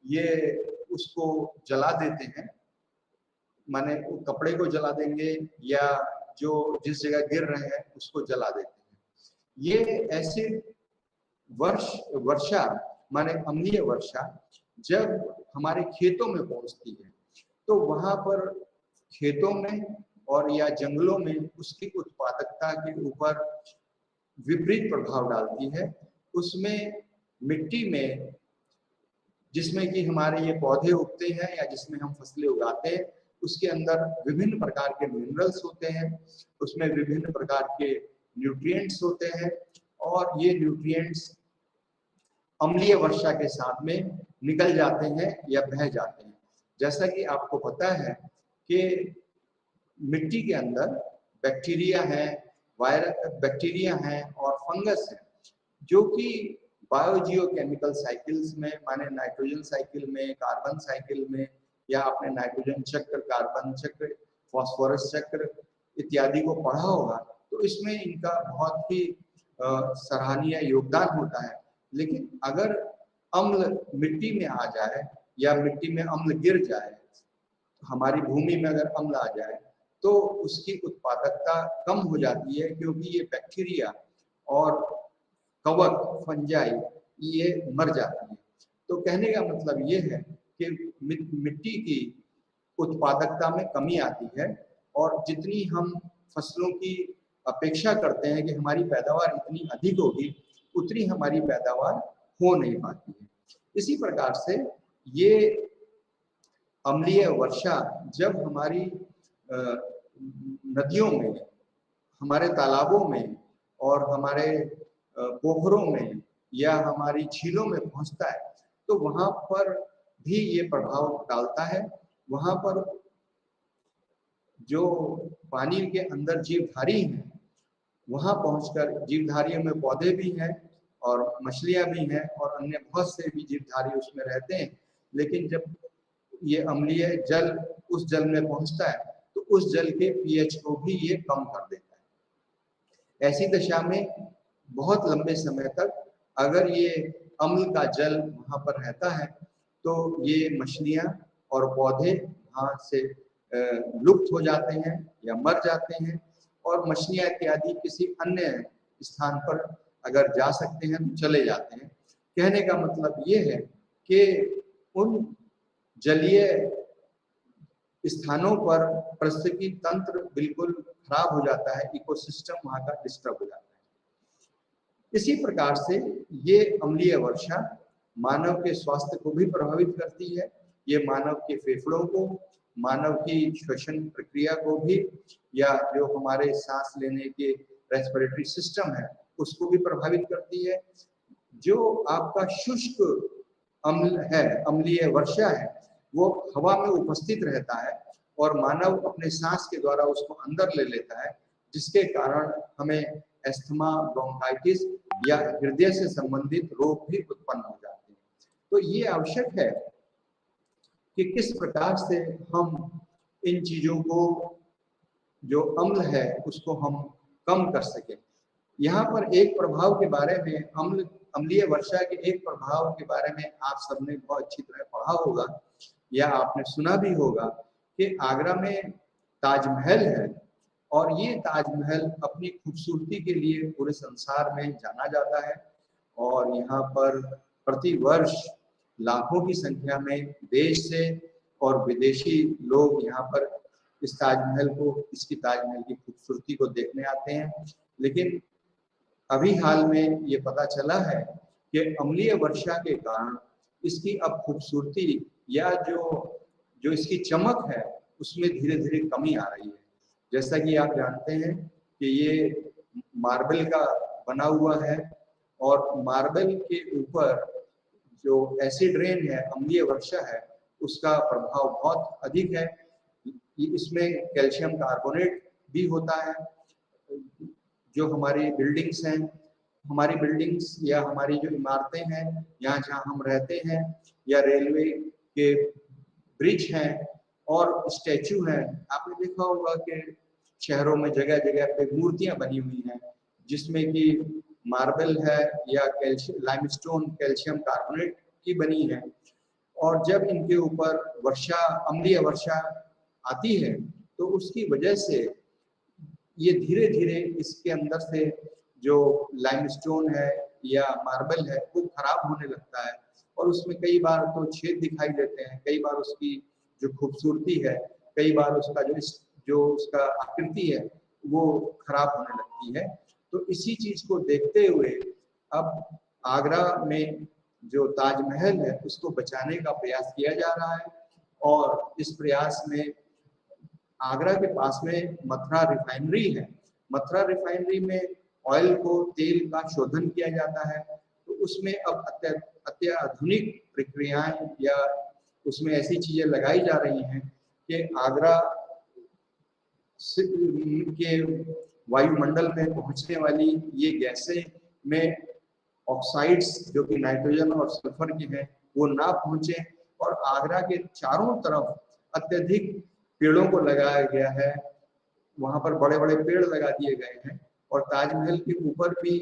ये उसको जला देते हैं, माने कपड़े को जला देंगे या जो जिस जगह गिर रहे हैं उसको जला देते हैं। ये ऐसे वर्षा माने अम्लीय वर्षा जब हमारे खेतों में पहुंचती है तो वहां पर खेतों में और या जंगलों में उसकी उत्पादकता के ऊपर विपरीत प्रभाव डालती है। उसमें मिट्टी में जिसमें कि हमारे ये पौधे उगते हैं या जिसमें हम फसलें उगाते हैं उसके अंदर विभिन्न प्रकार के मिनरल्स होते हैं, उसमें विभिन्न प्रकार के न्यूट्रिएंट्स होते हैं और ये न्यूट्रिएंट्स अम्लीय वर्षा के साथ में निकल जाते हैं या बह जाते हैं। जैसा कि आपको पता है कि मिट्टी के अंदर बैक्टीरिया है, बैक्टीरिया है और फंगस है जो कि बायोजियोकेमिकल साइकिल्स में माने नाइट्रोजन साइकिल में, कार्बन साइकिल में या आपने नाइट्रोजन चक्र, कार्बन चक्र, फास्फोरस चक्र इत्यादि को पढ़ा होगा तो इसमें इनका बहुत ही सराहनीय योगदान होता है। लेकिन अगर अम्ल मिट्टी में आ जाए या मिट्टी में अम्ल गिर जाए, हमारी भूमि में अगर अम्ल आ जाए तो उसकी उत्पादकता कम हो जाती है क्योंकि ये बैक्टीरिया और कवक फंजाई ये मर जाती है। तो कहने का मतलब ये है कि मिट्टी की उत्पादकता में कमी आती है और जितनी हम फसलों की अपेक्षा करते हैं कि हमारी पैदावार इतनी अधिक होगी उतनी हमारी पैदावार हो नहीं पाती है। इसी प्रकार से ये अम्लीय वर्षा जब हमारी नदियों में, हमारे तालाबों में और हमारे पोखरों में या हमारी झीलों में पहुंचता है तो वहां पर भी ये प्रभाव डालता है। वहां पर जो पानी के अंदर जीवधारी हैं वहां पहुंचकर, जीवधारियों में पौधे भी हैं और मछलियां भी हैं और अन्य बहुत से भी जीवधारी उसमें रहते हैं, लेकिन जब ये अम्लीय जल उस जल में पहुंचता है तो उस जल के पीएच को भी ये कम कर देता है। ऐसी दशा में बहुत लंबे समय तक अगर ये अम्ल का जल वहां पर रहता है तो ये मछलियां और पौधे वहां से लुप्त हो जाते हैं या मर जाते हैं और मछलियां इत्यादि किसी अन्य स्थान पर अगर जा सकते हैं तो चले जाते हैं। कहने का मतलब ये है कि उन जलीय स्थानों पर पारिस्थितिकी तंत्र बिल्कुल खराब हो जाता है, इकोसिस्टम वहां का डिस्टर्ब हो जाता है। इसी प्रकार से ये अम्लीय वर्षा मानव के स्वास्थ्य को भी प्रभावित करती है। ये मानव के फेफड़ों को, मानव की श्वसन प्रक्रिया को भी या जो हमारे सांस लेने के रेस्पिरेटरी सिस्टम है उसको भी प्रभावित करती है। जो आपका शुष्क अम्ल है, अम्लीय वर्षा है, वो हवा में उपस्थित रहता है और मानव अपने सांस के द्वारा उसको अंदर ले लेता है, जिसके कारण हमें एस्थमा, ब्रोंकाइटिस या हृदय से संबंधित रोग भी उत्पन्न हो जाते हैं। तो ये आवश्यक है कि किस प्रकार से हम इन चीजों को, जो अम्ल है उसको हम कम कर सकें। यहाँ पर एक प्रभाव के बारे में, अम्लीय वर्षा के एक प्रभाव के बारे में आप सबने बहुत अच्छी तरह पढ़ा होगा या आपने सुना भी होगा कि आगरा में ताजमहल है और ये ताजमहल अपनी खूबसूरती के लिए पूरे संसार में जाना जाता है और यहाँ पर प्रति वर्ष लाखों की संख्या में देश से और विदेशी लोग यहाँ पर इस ताजमहल को, इसकी ताजमहल की खूबसूरती को देखने आते हैं। लेकिन अभी हाल में ये पता चला है कि अम्लीय वर्षा के कारण इसकी अब खूबसूरती या जो इसकी चमक है उसमें धीरे धीरे कमी आ रही है। जैसा कि आप जानते हैं कि ये मार्बल का बना हुआ है और मार्बल के ऊपर जो एसिड रेन है, अम्लीय वर्षा है, उसका प्रभाव बहुत अधिक है। इसमें कैल्शियम कार्बोनेट भी होता है। जो हमारी बिल्डिंग्स हैं, हमारी बिल्डिंग्स या हमारी जो इमारतें हैं, यहाँ जहाँ हम रहते हैं, या रेलवे के ब्रिज हैं और स्टैचू हैं। आपने देखा होगा कि शहरों में जगह जगह पे मूर्तियां बनी हुई हैं जिसमें कि मार्बल है या कैल्शियम लाइमस्टोन कैल्शियम कार्बोनेट की बनी है, और जब इनके ऊपर वर्षा अम्लीय वर्षा आती है तो उसकी वजह से ये धीरे धीरे इसके अंदर से जो लाइमस्टोन है या मार्बल है वो खराब होने लगता है, और उसमें कई बार तो छेद दिखाई देते हैं, कई बार उसकी जो खूबसूरती है, कई बार उसका जो उसका आकृति है वो खराब होने लगती है। तो इसी चीज को देखते हुए अब आगरा में जो ताजमहल है उसको बचाने का प्रयास किया जा रहा है, और इस प्रयास में आगरा के पास में मथुरा रिफाइनरी है। मथुरा रिफाइनरी में ऑयल को तेल का शोधन किया जाता है, तो उसमें अब अत्याधुनिक प्रक्रियाएं या उसमें ऐसी चीजें लगाई जा रही हैं कि आगरा के वायुमंडल में पहुंचने वाली ये गैसें में ऑक्साइड्स जो कि नाइट्रोजन और सल्फर के हैं वो ना पहुंचे, और आगरा के चारों तरफ अत्यधिक पेड़ों को लगाया गया है, वहां पर बड़े बड़े पेड़ लगा दिए गए हैं, और ताजमहल के ऊपर भी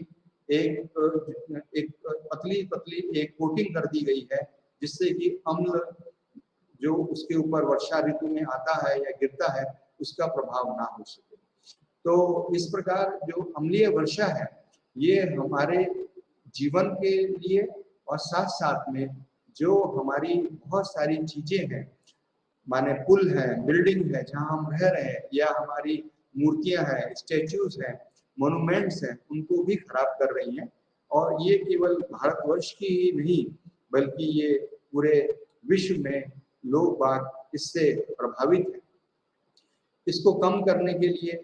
एक पतली पतली एक कोटिंग कर दी गई है जिससे कि अम्ल जो उसके ऊपर वर्षा ऋतु में आता है या गिरता है उसका प्रभाव ना हो सके। तो इस प्रकार जो अम्लीय वर्षा है ये हमारे जीवन के लिए और साथ साथ में जो हमारी बहुत सारी चीजें हैं, माने पुल है, बिल्डिंग है जहां हम रह रहे हैं, या हमारी मूर्तियां हैं, स्टैचूज हैं, मोन्यूमेंट्स हैं, उनको भी खराब कर रही हैं। और ये केवल भारतवर्ष की ही नहीं बल्कि ये पूरे विश्व में लोग बाग इससे प्रभावित हैं। इसको कम करने के लिए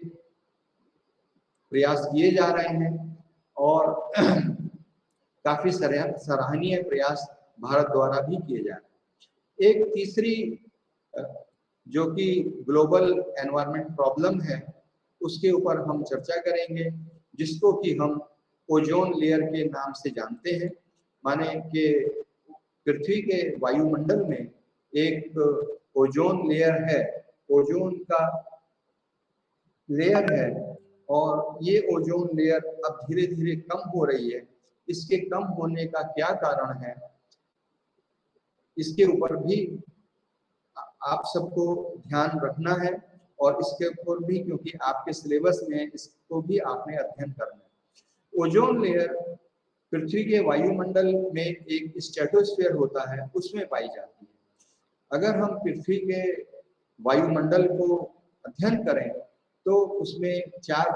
प्रयास किए जा रहे हैं और काफी सराहनीय प्रयास भारत द्वारा भी किए जा रहे हैं। एक तीसरी जो कि ग्लोबल एनवायरनमेंट प्रॉब्लम है उसके ऊपर हम चर्चा करेंगे, जिसको कि हम ओजोन लेयर के नाम से जानते हैं। माने कि पृथ्वी के वायुमंडल में एक ओजोन लेयर है, ओजोन का लेयर है, और ये ओजोन लेयर अब धीरे धीरे कम हो रही है। इसके कम होने का क्या कारण है, इसके ऊपर भी आप सबको ध्यान रखना है, और इसके ऊपर भी क्योंकि आपके सिलेबस में इसको भी आपने अध्ययन करना है। ओजोन लेयर पृथ्वी के वायुमंडल में एक स्ट्रेटोस्फीयर होता है उसमें पाई जाती है। अगर हम पृथ्वी के वायुमंडल को अध्ययन करें तो उसमें 4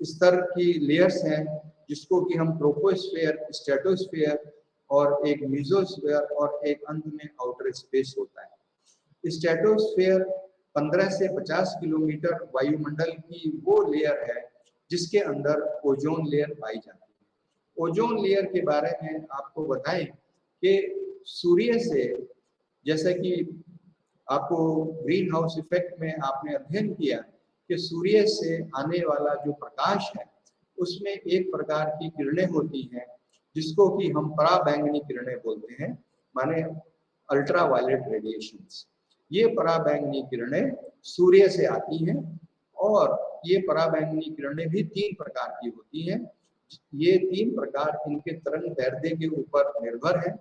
स्तर की लेयर्स हैं जिसको कि हम ट्रोपोस्फीयर, स्ट्रेटोस्फीयर और एक मेसोस्फीयर और एक अंत में आउटर स्पेस होता है। स्ट्रेटोस्फीयर 15 से 50 किलोमीटर वायुमंडल की वो लेयर है जिसके अंदर ओजोन लेयर पाई जाती है। ओजोन लेयर के बारे में आपको बताएं कि सूर्य से, जैसे कि आपको ग्रीन हाउस इफेक्ट में आपने अध्ययन किया कि सूर्य से आने वाला जो प्रकाश है उसमें एक प्रकार की किरणें होती हैं जिसको कि हम पराबैंगनी किरणें बोलते हैं, माने अल्ट्रावायलेट रेडिएशंस। ये पराबैंगनी किरणें सूर्य से आती हैं, और ये पराबैंगनी किरणें भी 3 प्रकार की होती हैं। ये 3 प्रकार इनके तरंग दैर्ध्य के ऊपर निर्भर है,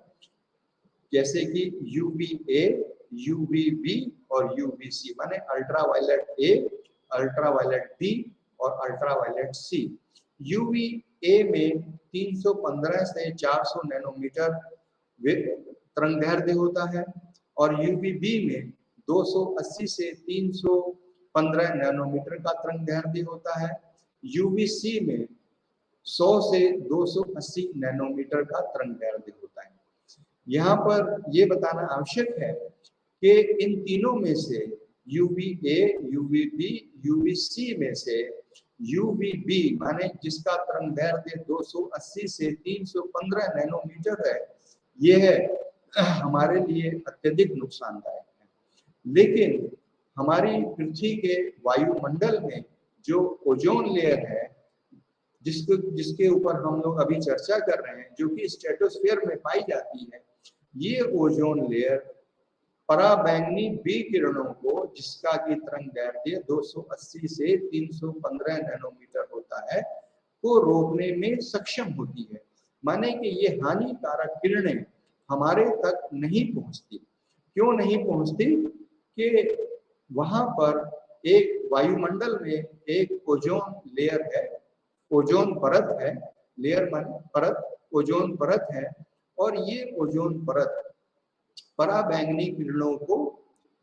जैसे कि UVA, UVB और UVC, माने अल्ट्रावायलेट A, अल्ट्रावायलेट B और अल्ट्रावायलेट C। UVA में 315 से 400 नैनोमीटर तरंग दैर्ध्य होता है, और UVB में 280 से 315 नैनोमीटर का तरंग दैर्ध्य होता है। UVC में 100 से 280 नैनोमीटर का तरंग दैर्ध्य होता है। यहाँ पर यह बताना आवश्यक है कि इन तीनों में से UVA, UVB, UVC में से UVB माने जिसका तरंग दैर्ध्य 280 से 315 नैनोमीटर है, यह हमारे लिए अत्यधिक नुकसानदायक है। लेकिन हमारी पृथ्वी के वायुमंडल में जो ओजोन लेयर है जिसके ऊपर हम लोग अभी चर्चा कर रहे हैं, जो कि स्ट्रेटोस्फीयर में पाई जाती है, ये ओजोन लेयर पराबैंगनी बी किरणों को, जिसका की तरंग दैर्ध्य 280 से 315 नैनोमीटर होता है, को रोकने में सक्षम होती है। माने कि ये हानिकारक किरणें हमारे तक नहीं पहुंचती। क्यों नहीं पहुंचती? कि वहां पर एक वायुमंडल में एक ओजोन लेयर है, ओजोन परत है, लेयर मान परत, ओजोन परत है, और ये ओजोन परत पराबैंगनी किरणों को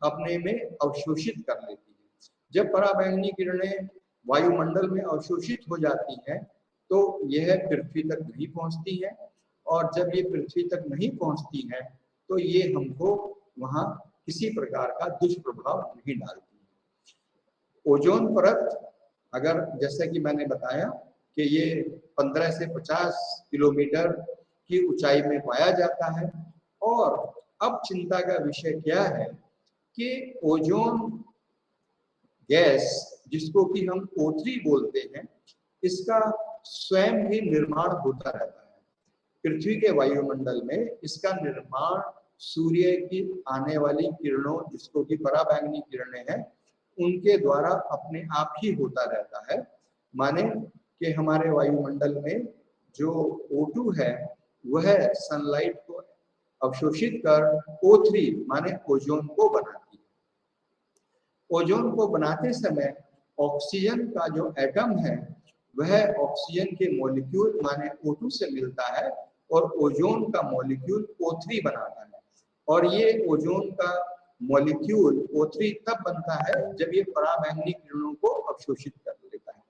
अपने में अवशोषित कर लेती है। जब पराबैंगनी किरणें वायुमंडल में अवशोषित हो जाती हैं तो यह पृथ्वी तक नहीं पहुंचती है, और जब ये पृथ्वी तक नहीं पहुंचती है तो ये हमको वहां किसी प्रकार का दुष्प्रभाव नहीं डालती है। ओजोन परत, अगर जैसा कि मैंने बताया कि ये 15 से 50 किलोमीटर की ऊंचाई में पाया जाता है, और अब चिंता का विषय क्या है कि ओजोन गैस, जिसको कि हम O3 बोलते हैं, इसका स्वयं ही निर्माण होता रहता है। पृथ्वी के वायुमंडल में इसका निर्माण सूर्य की आने वाली किरणों, जिसको कि पराबैंगनी किरणें हैं, उनके द्वारा अपने आप ही होता रहता है। माने कि हमारे वायुमंडल में जो O2 है वह सनलाइट को अवशोषित कर O3 माने ओजोन को बनाती है। ओजोन को बनाते समय ऑक्सीजन का जो एटम है वह ऑक्सीजन के मॉलिक्यूल माने O2 से मिलता है और ओजोन का मॉलिक्यूल O3 बनाता है, और ये ओजोन का मॉलिक्यूल O3 तब बनता है जब ये पराबैंगनी किरणों को अवशोषित कर लेता है।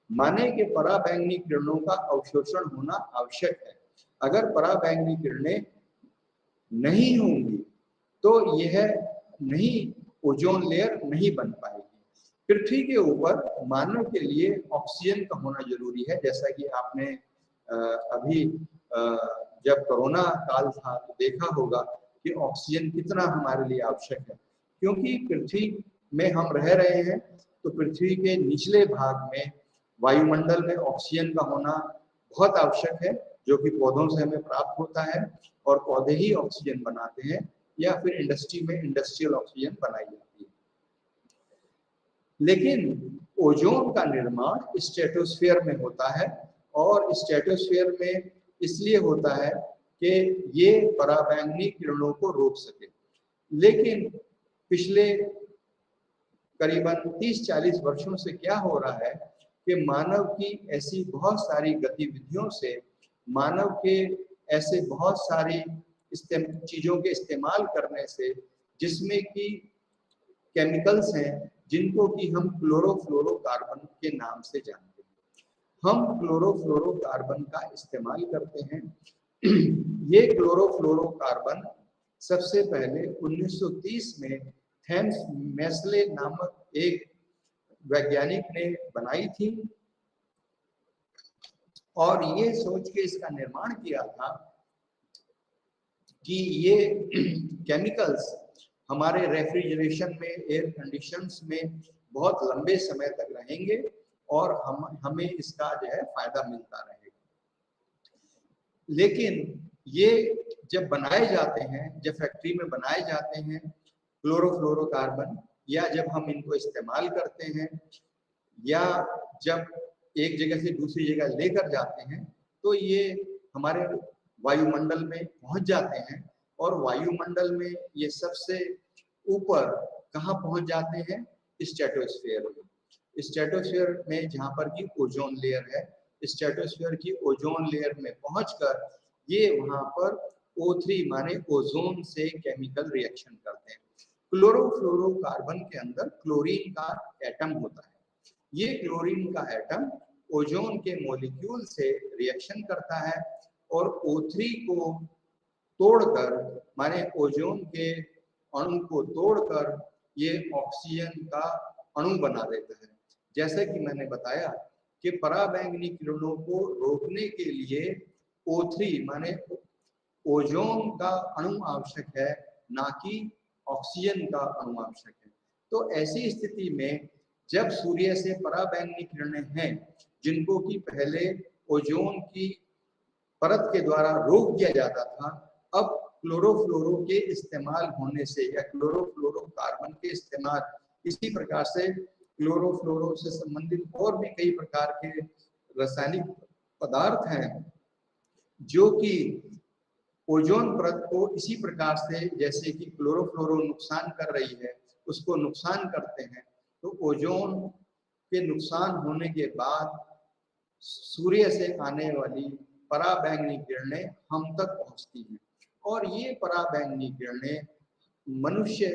माने कि पराबैंगनी किरणों का अवशोषण होना आवश्यक है। अगर पराबैंगनी किरणें नहीं होंगी तो यह नहीं, ओजोन लेयर नहीं बन पाएगी। पृथ्वी के ऊपर मानव के लिए ऑक्सीजन का होना जरूरी है। जैसा कि आपने अभी जब कोरोना काल था तो देखा होगा कि ऑक्सीजन कितना हमारे लिए आवश्यक है, क्योंकि पृथ्वी में हम रह रहे हैं तो पृथ्वी के निचले भाग में वायुमंडल में ऑक्सीजन का होना बहुत आवश्यक है, जो कि पौधों से हमें प्राप्त होता है, और पौधे ही ऑक्सीजन बनाते हैं, या फिर इंडस्ट्री में इंडस्ट्रियल ऑक्सीजन बनाई जाती है। लेकिन ओजोन का निर्माण स्ट्रेटोस्फीयर में होता है, और स्ट्रेटोस्फीयर में इसलिए होता है कि ये पराबैंगनी किरणों को रोक सके। लेकिन पिछले करीबन 30-40 वर्षों से क्या हो रहा है कि मानव की ऐसी बहुत सारी गतिविधियों से, मानव के ऐसे बहुत सारी चीजों के इस्तेमाल करने से, जिसमें कि केमिकल्स हैं जिनको कि हम क्लोरोफ्लोरोकार्बन के नाम से जानते हैं। हम क्लोरोफ्लोरोकार्बन का इस्तेमाल करते हैं। ये क्लोरोफ्लोरोकार्बन सबसे पहले 1930 में थेम्स मेस्ले नामक एक वैज्ञानिक ने बनाई थी, और ये सोच के इसका निर्माण किया था कि ये केमिकल्स हमारे रेफ्रिजरेशन में, एयर कंडीशंस में बहुत लंबे समय तक रहेंगे, और हमें इसका जो है फायदा मिलता रहेगा। लेकिन ये जब बनाए जाते हैं, जब फैक्ट्री में बनाए जाते हैं क्लोरोफ्लोरोकार्बन, या जब हम इनको इस्तेमाल करते हैं, या जब एक जगह से दूसरी जगह लेकर जाते हैं, तो ये हमारे वायुमंडल में पहुंच जाते हैं, और वायुमंडल में ये सबसे ऊपर कहाँ पहुंच जाते हैं? स्ट्रेटोस्फीयर में। स्ट्रेटोस्फीयर में जहाँ पर की ओजोन लेयर है, स्ट्रेटोस्फीयर की ओजोन लेयर में पहुंचकर ये वहां पर O3 माने ओजोन से केमिकल रिएक्शन करते हैं। क्लोरोफ्लोरोकार्बन के अंदर क्लोरीन का एटम होता है। ये क्लोरीन का एटम ओजोन के मॉलिक्यूल से रिएक्शन करता है, और O3 को तोड़कर, माने ओजोन के अणु को तोड़कर ये ऑक्सीजन का अणु बना देता है। जैसे कि मैंने बताया कि पराबैंगनी किरणों को रोकने के लिए O3 माने ओजोन का अणु आवश्यक है, ना कि ऑक्सीजन का अणु आवश्यक है। तो ऐसी स्थिति में जब सूर्य से पराबैंगनी किरणें हैं, जिनको कि पहले ओजोन की परत के द्वारा रोक दिया जाता था, अब क्लोरोफ्लोरो के इस्तेमाल होने से या क्लोरोफ्लोरोकार्बन के इस्तेमाल, इसी प्रकार से क्लोरोफ्लोरो से संबंधित और भी कई प्रकार के रासायनिक पदार्थ हैं जो कि ओजोन परत को इसी प्रकार से, जैसे कि क्लोरोफ्लोरो नुकसान कर रही है, उसको नुकसान करते हैं। तो ओजोन के नुकसान होने के बाद सूर्य से आने वाली पराबैंगनी किरणें हम तक पहुंचती हैं और ये पराबैंगनी किरणें मनुष्य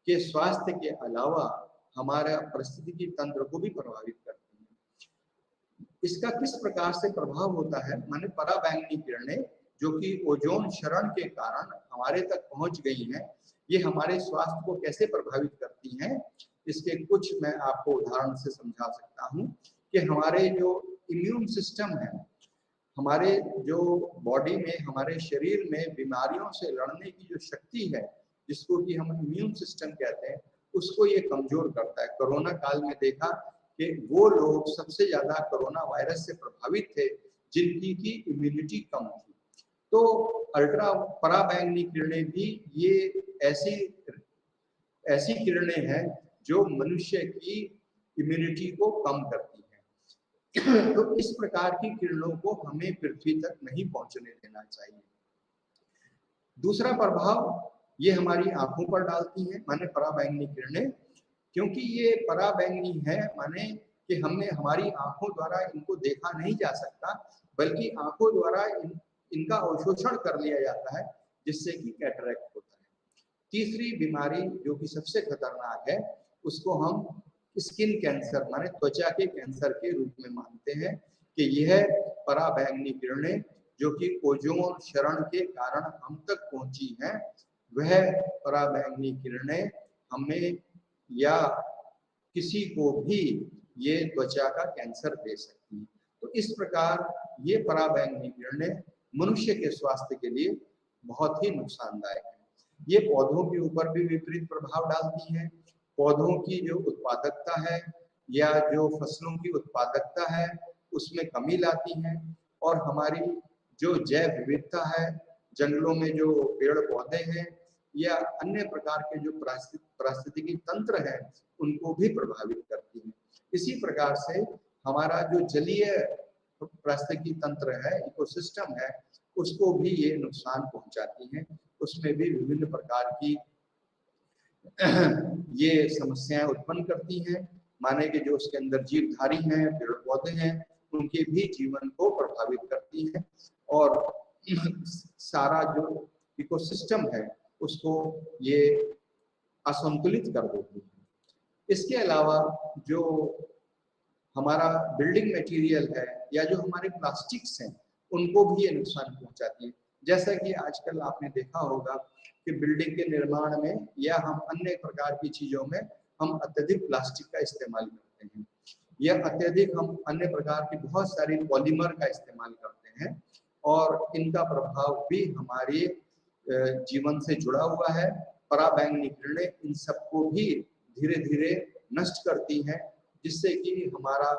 के स्वास्थ्य के अलावा हमारे पारिस्थितिकी तंत्र को भी प्रभावित करती हैं। इसका किस प्रकार से प्रभाव होता है, माने पराबैंगनी किरणें जो कि ओजोन क्षरण के कारण हमारे तक पहुंच गई हैं, ये हमारे स्वास्थ्य को कैसे प्रभावित करती हैं, इसके कुछ मैं आपको उदाहरण से समझा सकता हूं कि हमारे जो इम्यून सिस्टम है, हमारे जो बॉडी में, हमारे शरीर में बीमारियों से लड़ने की जो शक्ति है, जिसको कि हम इम्यून सिस्टम कहते हैं, उसको ये कमजोर करता है। कोरोना काल में देखा कि वो लोग सबसे ज्यादा कोरोना वायरस से प्रभावित थे जिनकी की इम्यूनिटी कम थी। तो अल्ट्रा पराबैंगनी किरणें भी ये ऐसी किरणें हैं जो मनुष्य की इम्यूनिटी को कम करती है। तो इस प्रकार की किरणों को हमें पृथ्वी तक नहीं पहुंचने देना चाहिए। दूसरा प्रभाव ये हमारी आंखों पर डालती है, माने पराबैंगनी किरणें, क्योंकि ये पराबैंगनी है, माने कि हमने हमारी आंखों द्वारा इनको देखा नहीं जा सकता, बल्कि आंखों द्वारा इनका अवशोषण कर लिया जाता है, जिससे कि कैटरेक्ट होता है। तीसरी बीमारी जो कि सबसे खतरनाक है, उसको हम स्किन कैंसर माने त्वचा के कैंसर के रूप में मानते हैं कि यह पराबैंगनी किरणें जो कि ओजोन क्षरण के कारण हम तक पहुंची हैं, वह पराबैंगनी किरणें हमें या किसी को भी ये त्वचा का कैंसर दे सकती हैं। तो इस प्रकार ये पराबैंगनी किरणें मनुष्य के स्वास्थ्य के लिए बहुत ही नुकसानदायक है। ये पौधों के ऊपर भी विपरीत प्रभाव डालती हैं। पौधों की जो उत्पादकता है या जो फसलों की उत्पादकता है उसमें कमी लाती हैं, और हमारी जो जैव विविधता है, जंगलों में जो पेड़ पौधे हैं या अन्य प्रकार के जो पारिस्थितिकी तंत्र है, उनको भी प्रभावित करती है। इसी प्रकार से हमारा जो जलीय पारिस्थितिकी तंत्र है, इकोसिस्टम है, उसको भी ये नुकसान पहुंचाती है। उसमें भी विभिन्न प्रकार की ये समस्याएं उत्पन्न करती हैं, माने कि जो उसके अंदर जीवधारी हैं, पेड़ पौधे हैं, उनके भी जीवन को प्रभावित करती हैं और सारा जो इकोसिस्टम है उसको ये असंतुलित कर देती है। इसके अलावा जो हमारा बिल्डिंग मटेरियल है या जो हमारे प्लास्टिक्स हैं, उनको भी ये नुकसान पहुंचाती है। जैसा कि आजकल आपने देखा होगा कि बिल्डिंग के निर्माण में या हम अन्य प्रकार की चीजों में हम अत्यधिक प्लास्टिक का इस्तेमाल करते हैं, या अत्यधिक हम अन्य प्रकार की बहुत सारी पॉलीमर का इस्तेमाल करते हैं, और इनका प्रभाव भी हमारे जीवन से जुड़ा हुआ है। पराबैंगनी किरणें इन सबको भी धीरे धीरे नष्ट करती हैं, जिससे कि हमारा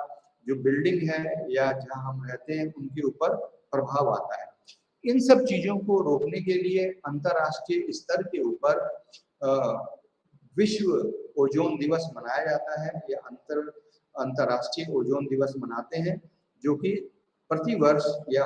जो बिल्डिंग है या जहां हम रहते हैं उनके ऊपर प्रभाव आता है। इन सब चीजों को रोकने के लिए अंतर्राष्ट्रीय स्तर के ऊपर विश्व ओजोन दिवस मनाया जाता है, या अंतर्राष्ट्रीय ओजोन दिवस मनाते हैं, जो कि प्रतिवर्ष या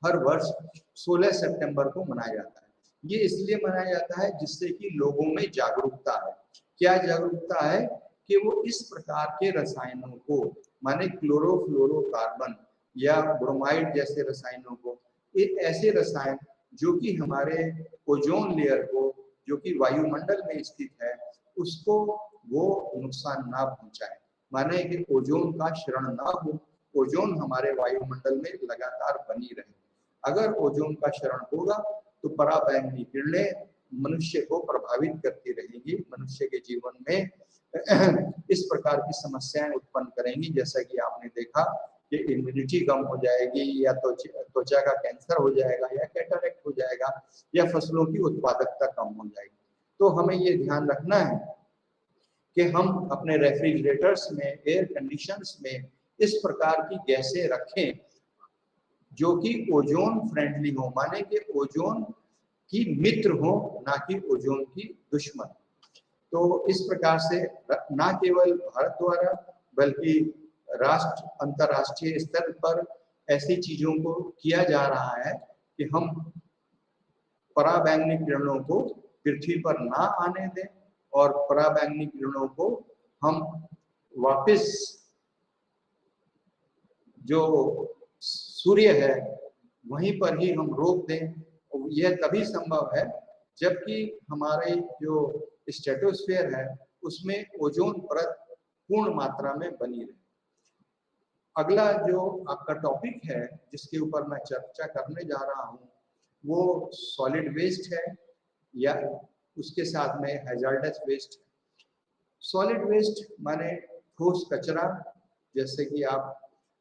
हर वर्ष 16 सितंबर को मनाया जाता है। ये इसलिए मनाया जाता है जिससे कि लोगों में जागरूकता है। क्या जागरूकता है कि वो इस प्रकार के रसायनों को, माने क्लोरोफ्लोरोकार्बन या ब्रोमाइड जैसे रसायनों को, एक ऐसे रसायन जो कि हमारे ओजोन लेयर को, जो कि वायुमंडल में स्थित है, उसको वो नुकसान ना पहुंचाए, माने कि ओजोन का क्षरण ना हो, ओजोन हमारे वायुमंडल में लगातार बनी रहे। अगर ओजोन का क्षरण होगा तो पराबैंगनी किरणें मनुष्य को प्रभावित करती रहेंगी, मनुष्य के जीवन में इस प्रकार की समस्याएं उत्पन्न करेंगी, जैसा कि आपने देखा कि इम्यूनिटी कम हो जाएगी, या त्वचा का कैंसर हो जाएगा, या कैटरेक्ट हो जाएगा, या फसलों की उत्पादकता कम हो जाएगी। तो हमें ये ध्यान रखना है कि हम अपने रेफ्रिजरेटर्स में, एयर कंडीशनर्स में इस प्रकार की गैसें रखें जो कि ओजोन फ्रेंडली हो, माने कि ओजोन की मित्र हो, ना कि ओजोन की दुश्मन। तो इस प्रकार से न केवल भारत द्वारा बल्कि राष्ट्र अंतर्राष्ट्रीय स्तर पर ऐसी चीजों को किया जा रहा है कि हम पराबैंगनी किरणों को पृथ्वी पर ना आने दें और पराबैंगनी किरणों को हम वापस जो सूर्य है वहीं पर ही हम रोक दें। यह तभी संभव है जबकि हमारे जो स्ट्रेटोस्फीयर है उसमें ओजोन परत पूर्ण मात्रा में बनी रहे। अगला जो आपका टॉपिक है जिसके ऊपर मैं चर्चा करने जा रहा हूँ वो सॉलिड वेस्ट है या उसके साथ में हैजार्डस वेस्ट है। सॉलिड वेस्ट माने ठोस कचरा, जैसे कि आप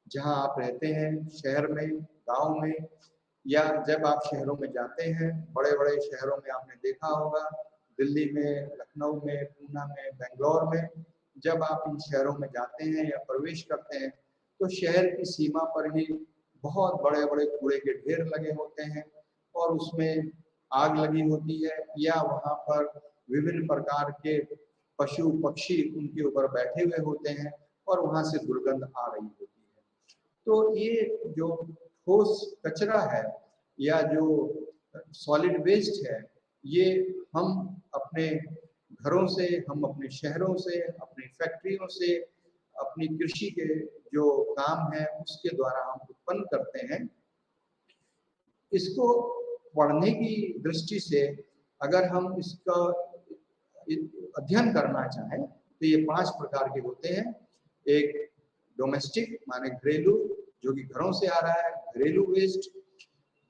जहां आप रहते हैं शहर में, गांव में, या जब आप शहरों में जाते हैं, बड़े बड़े शहरों में आपने देखा होगा, दिल्ली में, लखनऊ में, पूना में, बेंगलोर में, जब आप इन शहरों में जाते हैं या प्रवेश करते हैं तो शहर की सीमा पर ही बहुत बड़े बड़े कूड़े के ढेर लगे होते हैं और उसमें आग लगी होती है या वहाँ पर विभिन्न प्रकार के पशु पक्षी उनके ऊपर बैठे हुए होते हैं और वहाँ से दुर्गंध आ रही होती है। तो ये जो ठोस कचरा है या जो सॉलिड वेस्ट है, ये हम अपने घरों से, हम अपने शहरों से, अपनी फैक्ट्रियों से, अपनी कृषि के जो काम है उसके द्वारा हम उत्पन्न करते हैं। इसको पढ़ने की दृष्टि से अगर हम इसका अध्ययन करना चाहें तो ये 5 प्रकार के होते हैं। एक डोमेस्टिक माने घरेलू, जो कि घरों से आ रहा है, घरेलू वेस्ट।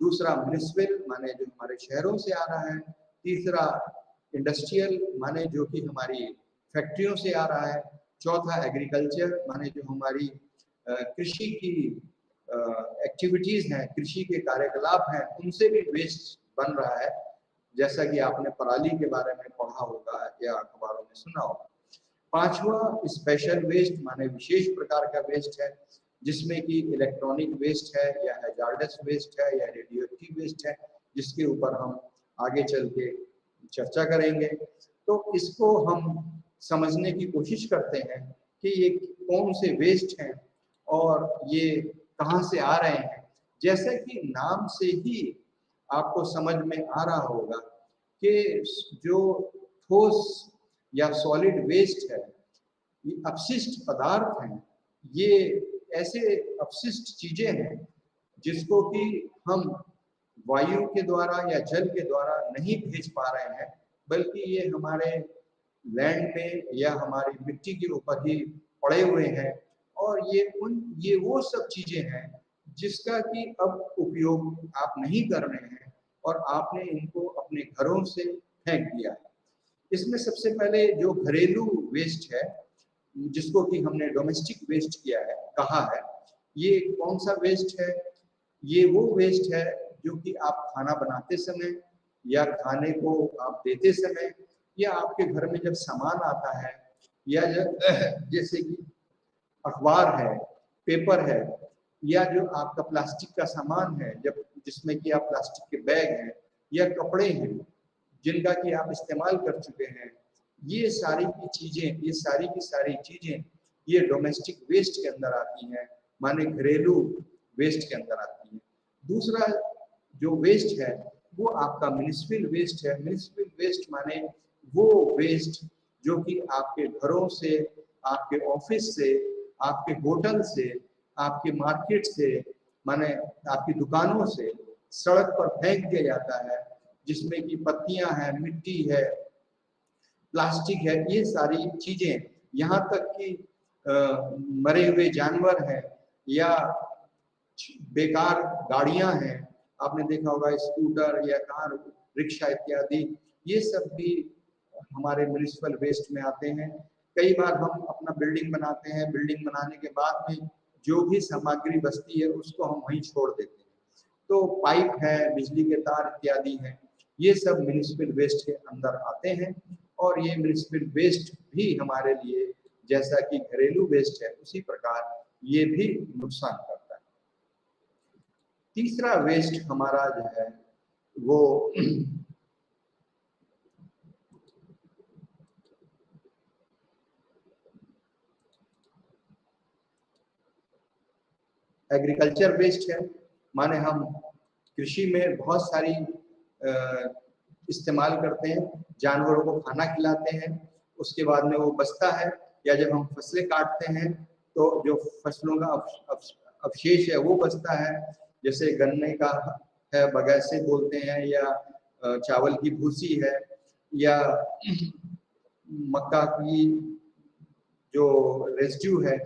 दूसरा म्युनिसिपल माने जो हमारे शहरों से आ रहा है। तीसरा इंडस्ट्रियल माने जो कि हमारी फैक्ट्रियों से आ रहा है। चौथा एग्रीकल्चर माने जो हमारी कृषि की एक्टिविटीज हैं, कृषि के कार्यकलाप हैं, उनसे भी वेस्ट बन रहा है, जैसा कि आपने पराली के बारे में पढ़ा होगा या अखबारों में सुना होगा। पांचवा स्पेशल वेस्ट माने विशेष प्रकार का वेस्ट है, जिसमें कि इलेक्ट्रॉनिक वेस्ट है या हैजार्डस वेस्ट है या रेडियोएक्टिव वेस्ट है, जिसके ऊपर हम आगे चल के चर्चा करेंगे। तो इसको हम समझने की कोशिश करते हैं कि ये कौन से वेस्ट हैं और ये कहाँ से आ रहे हैं। जैसे कि नाम से ही आपको समझ में आ रहा होगा कि जो ठोस या सॉलिड वेस्ट है, ये अपशिष्ट पदार्थ हैं, ये ऐसे अपशिष्ट चीजें हैं जिसको कि हम वायु के द्वारा या जल के द्वारा नहीं भेज पा रहे हैं, बल्कि ये हमारे लैंड में या हमारी मिट्टी के ऊपर ही पड़े हुए हैं और ये वो सब चीजें हैं जिसका कि अब उपयोग आप नहीं कर रहे हैं और आपने इनको अपने घरों से फेंक दिया है। इसमें सबसे पहले जो घरेलू वेस्ट है, जिसको कि हमने डोमेस्टिक वेस्ट किया है, कहा है, ये कौन सा वेस्ट है? ये वो वेस्ट है जो कि आप खाना बनाते समय या खाने को आप देते समय या आपके घर में जब सामान आता है या जैसे कि अखबार है, पेपर है, या जो आपका प्लास्टिक का सामान है, जब जिसमें कि आप प्लास्टिक के बैग हैं या कपड़े हैं जिनका कि आप इस्तेमाल कर चुके हैं, ये सारी की चीजें, ये सारी की सारी चीजें ये डोमेस्टिक वेस्ट के अंदर आती हैं, माने घरेलू वेस्ट के अंदर आती हैं। दूसरा जो वेस्ट है वो आपका म्युनिसिपल वेस्ट है। म्युनिसिपल वेस्ट माने वो वेस्ट जो कि आपके घरों से, आपके ऑफिस से, आपके होटल से, आपके मार्केट से, माने आपकी दुकानों से सड़क पर फेंक दिया जाता है, जिसमें कि पत्तियां हैं, मिट्टी है, प्लास्टिक है, ये सारी चीजें, यहाँ तक कि मरे हुए जानवर हैं या बेकार गाड़ियां हैं, आपने देखा होगा स्कूटर या कार, रिक्शा इत्यादि, ये सब भी हमारे म्युनिसिपल वेस्ट में आते हैं। कई बार हम अपना बिल्डिंग बनाते हैं, बिल्डिंग बनाने के बाद में जो भी सामग्री बचती है उसको हम वहीं छोड़ देते हैं। तो पाइप है, बिजली के तार इत्यादि हैं, ये सब म्युनिसिपल वेस्ट के अंदर आते हैं और ये म्युनिसिपल वेस्ट भी हमारे लिए जैसा कि घरेलू वेस्ट है उसी प्रकार ये भी नुकसान करता है। तीसरा वेस्ट हमारा जो है वो एग्रीकल्चर वेस्ट है। माने हम कृषि में बहुत सारी इस्तेमाल करते हैं, जानवरों को खाना खिलाते हैं, उसके बाद में वो बचता है, या जब हम फसलें काटते हैं तो जो फसलों का अवशेष है वो बचता है, जैसे गन्ने का है, बगैसे बोलते हैं, या चावल की भूसी है, या मक्का की जो रेसिड्यू है,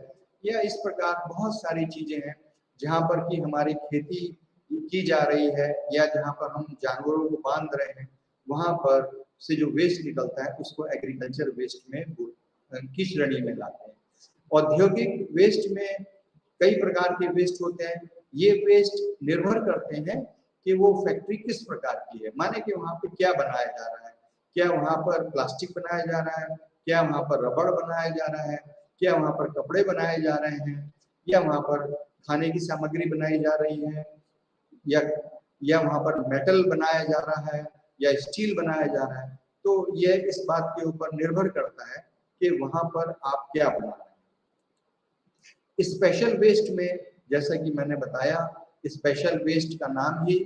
या इस प्रकार बहुत सारी चीजें हैं जहाँ पर कि हमारी खेती की जा रही है, या जहाँ पर हम जानवरों को बांध रहे हैं, वहां पर से जो वेस्ट निकलता है उसको एग्रीकल्चर वेस्ट में की श्रेणी में लाते हैं। औद्योगिक वेस्ट में कई प्रकार के वेस्ट होते हैं। ये वेस्ट निर्भर करते हैं कि वो फैक्ट्री किस प्रकार की है, माने कि वहां पर क्या बनाया जा रहा है, क्या वहां पर प्लास्टिक बनाया जा रहा है, क्या वहां पर रबड़ बनाया जा रहा है, क्या वहां पर कपड़े बनाए जा रहे हैं, या वहां पर खाने की सामग्री बनाई जा रही है, या वहां पर मेटल बनाया जा रहा है, या स्टील बनाया जा रहा है। तो यह इस बात के ऊपर निर्भर करता है कि वहां पर आप क्या बना रहे हैं। स्पेशल वेस्ट में जैसा कि मैंने बताया, स्पेशल वेस्ट का नाम ही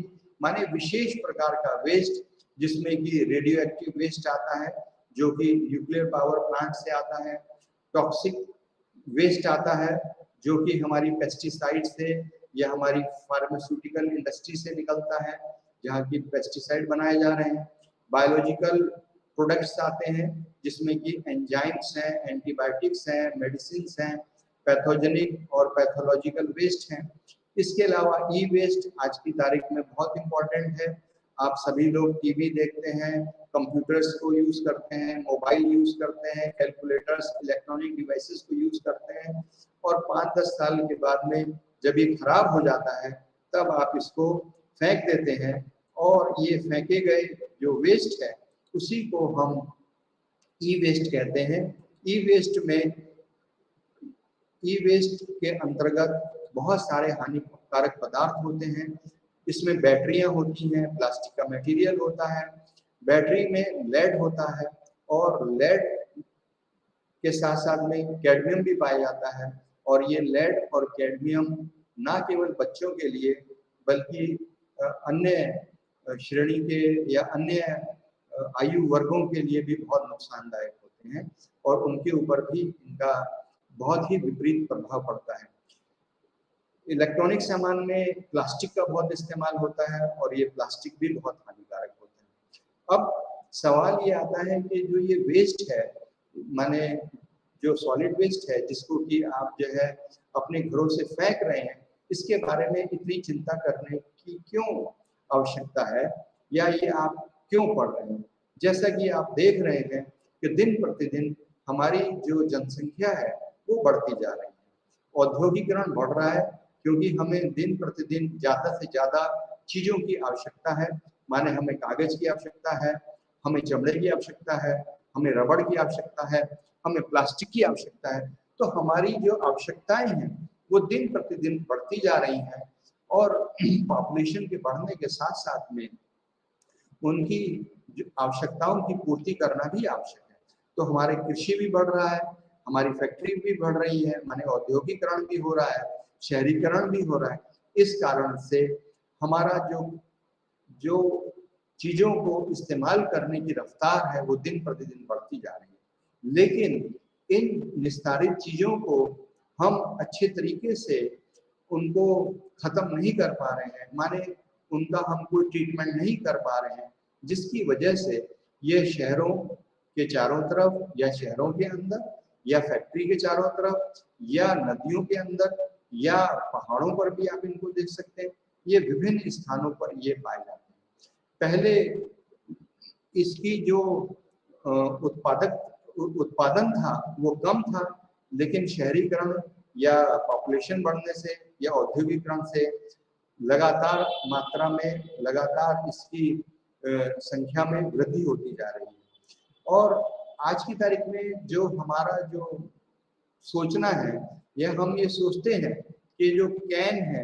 माने विशेष प्रकार का वेस्ट, जिसमें कि रेडियो एक्टिव वेस्ट आता है जो कि न्यूक्लियर पावर प्लांट से आता है, टॉक्सिक वेस्ट आता है जो कि हमारी पेस्टिसाइड से या हमारी फार्मास्यूटिकल इंडस्ट्री से निकलता है जहाँ की पेस्टिसाइड बनाए जा रहे हैं, बायोलॉजिकल प्रोडक्ट्स आते हैं जिसमें कि एंजाइम्स हैं, एंटीबायोटिक्स हैं, मेडिसिन हैं, पैथोजेनिक और पैथोलॉजिकल वेस्ट हैं। इसके अलावा ई वेस्ट आज की तारीख में बहुत इंपॉर्टेंट है। आप सभी लोग टीवी देखते हैं, कंप्यूटर्स को यूज करते हैं, मोबाइल यूज करते हैं, कैलकुलेटर्स, इलेक्ट्रॉनिक डिवाइसेस को यूज करते हैं, और 5-10 साल के बाद में जब ये खराब हो जाता है तब आप इसको फेंक देते हैं, और ये फेंके गए जो वेस्ट है उसी को हम ई वेस्ट कहते हैं। ई वेस्ट में ई वेस्ट के अंतर्गत बहुत सारे हानिकारक पदार्थ होते हैं। इसमें बैटरियां होती हैं, प्लास्टिक का मटेरियल होता है, बैटरी में लेड होता है, और लेड के साथ साथ में कैडमियम भी पाया जाता है। और ये लेड और कैडमियम ना केवल बच्चों के लिए बल्कि अन्य श्रेणी के या अन्य आयु वर्गों के लिए भी बहुत नुकसानदायक होते हैं, और उनके ऊपर भी इनका बहुत ही विपरीत प्रभाव पड़ता है। इलेक्ट्रॉनिक सामान में प्लास्टिक का बहुत इस्तेमाल होता है, और ये प्लास्टिक भी बहुत हानिकारक होता है। अब सवाल ये आता है कि जो ये वेस्ट है, माने जो सॉलिड वेस्ट है जिसको कि आप जो है अपने घरों से फेंक रहे हैं, इसके बारे में इतनी चिंता करने की क्यों आवश्यकता है, या ये आप क्यों पढ़ रहे हैं? जैसा कि आप देख रहे हैं कि दिन प्रतिदिन हमारी जो जनसंख्या है वो बढ़ती जा रही है, औद्योगिकरण बढ़ रहा है, क्योंकि हमें दिन प्रतिदिन ज़्यादा से ज़्यादा चीज़ों की आवश्यकता है। माने हमें कागज़ की आवश्यकता है, हमें चमड़े की आवश्यकता है, हमें रबड़ की आवश्यकता है, हमें प्लास्टिक की आवश्यकता है। तो हमारी जो आवश्यकताएं हैं वो दिन प्रतिदिन बढ़ती जा रही हैं, और पॉपुलेशन के बढ़ने के साथ साथ में उनकी जो आवश्यकताओं की पूर्ति करना भी आवश्यक है। तो हमारे कृषि भी बढ़ रहा है, हमारी फैक्ट्री भी बढ़ रही है, माने औद्योगिकरण भी हो रहा है, शहरीकरण भी हो रहा है। इस कारण से हमारा जो जो चीजों को इस्तेमाल करने की रफ्तार है वो दिन प्रतिदिन बढ़ती जा रही है, लेकिन इन निस्तारित चीजों को हम अच्छे तरीके से उनको खत्म नहीं कर पा रहे हैं, माने उनका हम कोई ट्रीटमेंट नहीं कर पा रहे हैं, जिसकी वजह से ये शहरों के चारों तरफ, या शहरों के अंदर, या फैक्ट्री के चारों तरफ, या नदियों के अंदर, या पहाड़ों पर भी आप इनको देख सकते हैं। ये विभिन्न स्थानों पर ये पाए जाते हैं। पहले इसकी जो उत्पादन था वो कम था, लेकिन शहरीकरण या पॉपुलेशन बढ़ने से या औद्योगिकरण से लगातार मात्रा में, लगातार इसकी संख्या में वृद्धि होती जा रही है। और आज की तारीख में जो हमारा जो सोचना है या हम ये सोचते हैं कि जो कैन है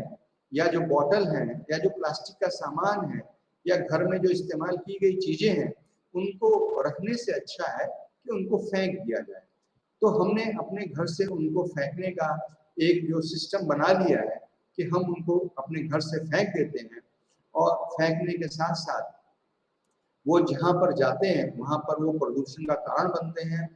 या जो बॉटल है या जो प्लास्टिक का सामान है या घर में जो इस्तेमाल की गई चीजें हैं उनको रखने से अच्छा है कि उनको फेंक दिया जाए। तो हमने अपने घर से उनको फेंकने का एक जो सिस्टम बना लिया है कि हम उनको अपने घर से फेंक देते हैं और फेंकने के साथ साथ वो जहाँ पर जाते हैं वहाँ पर वो प्रदूषण का कारण बनते हैं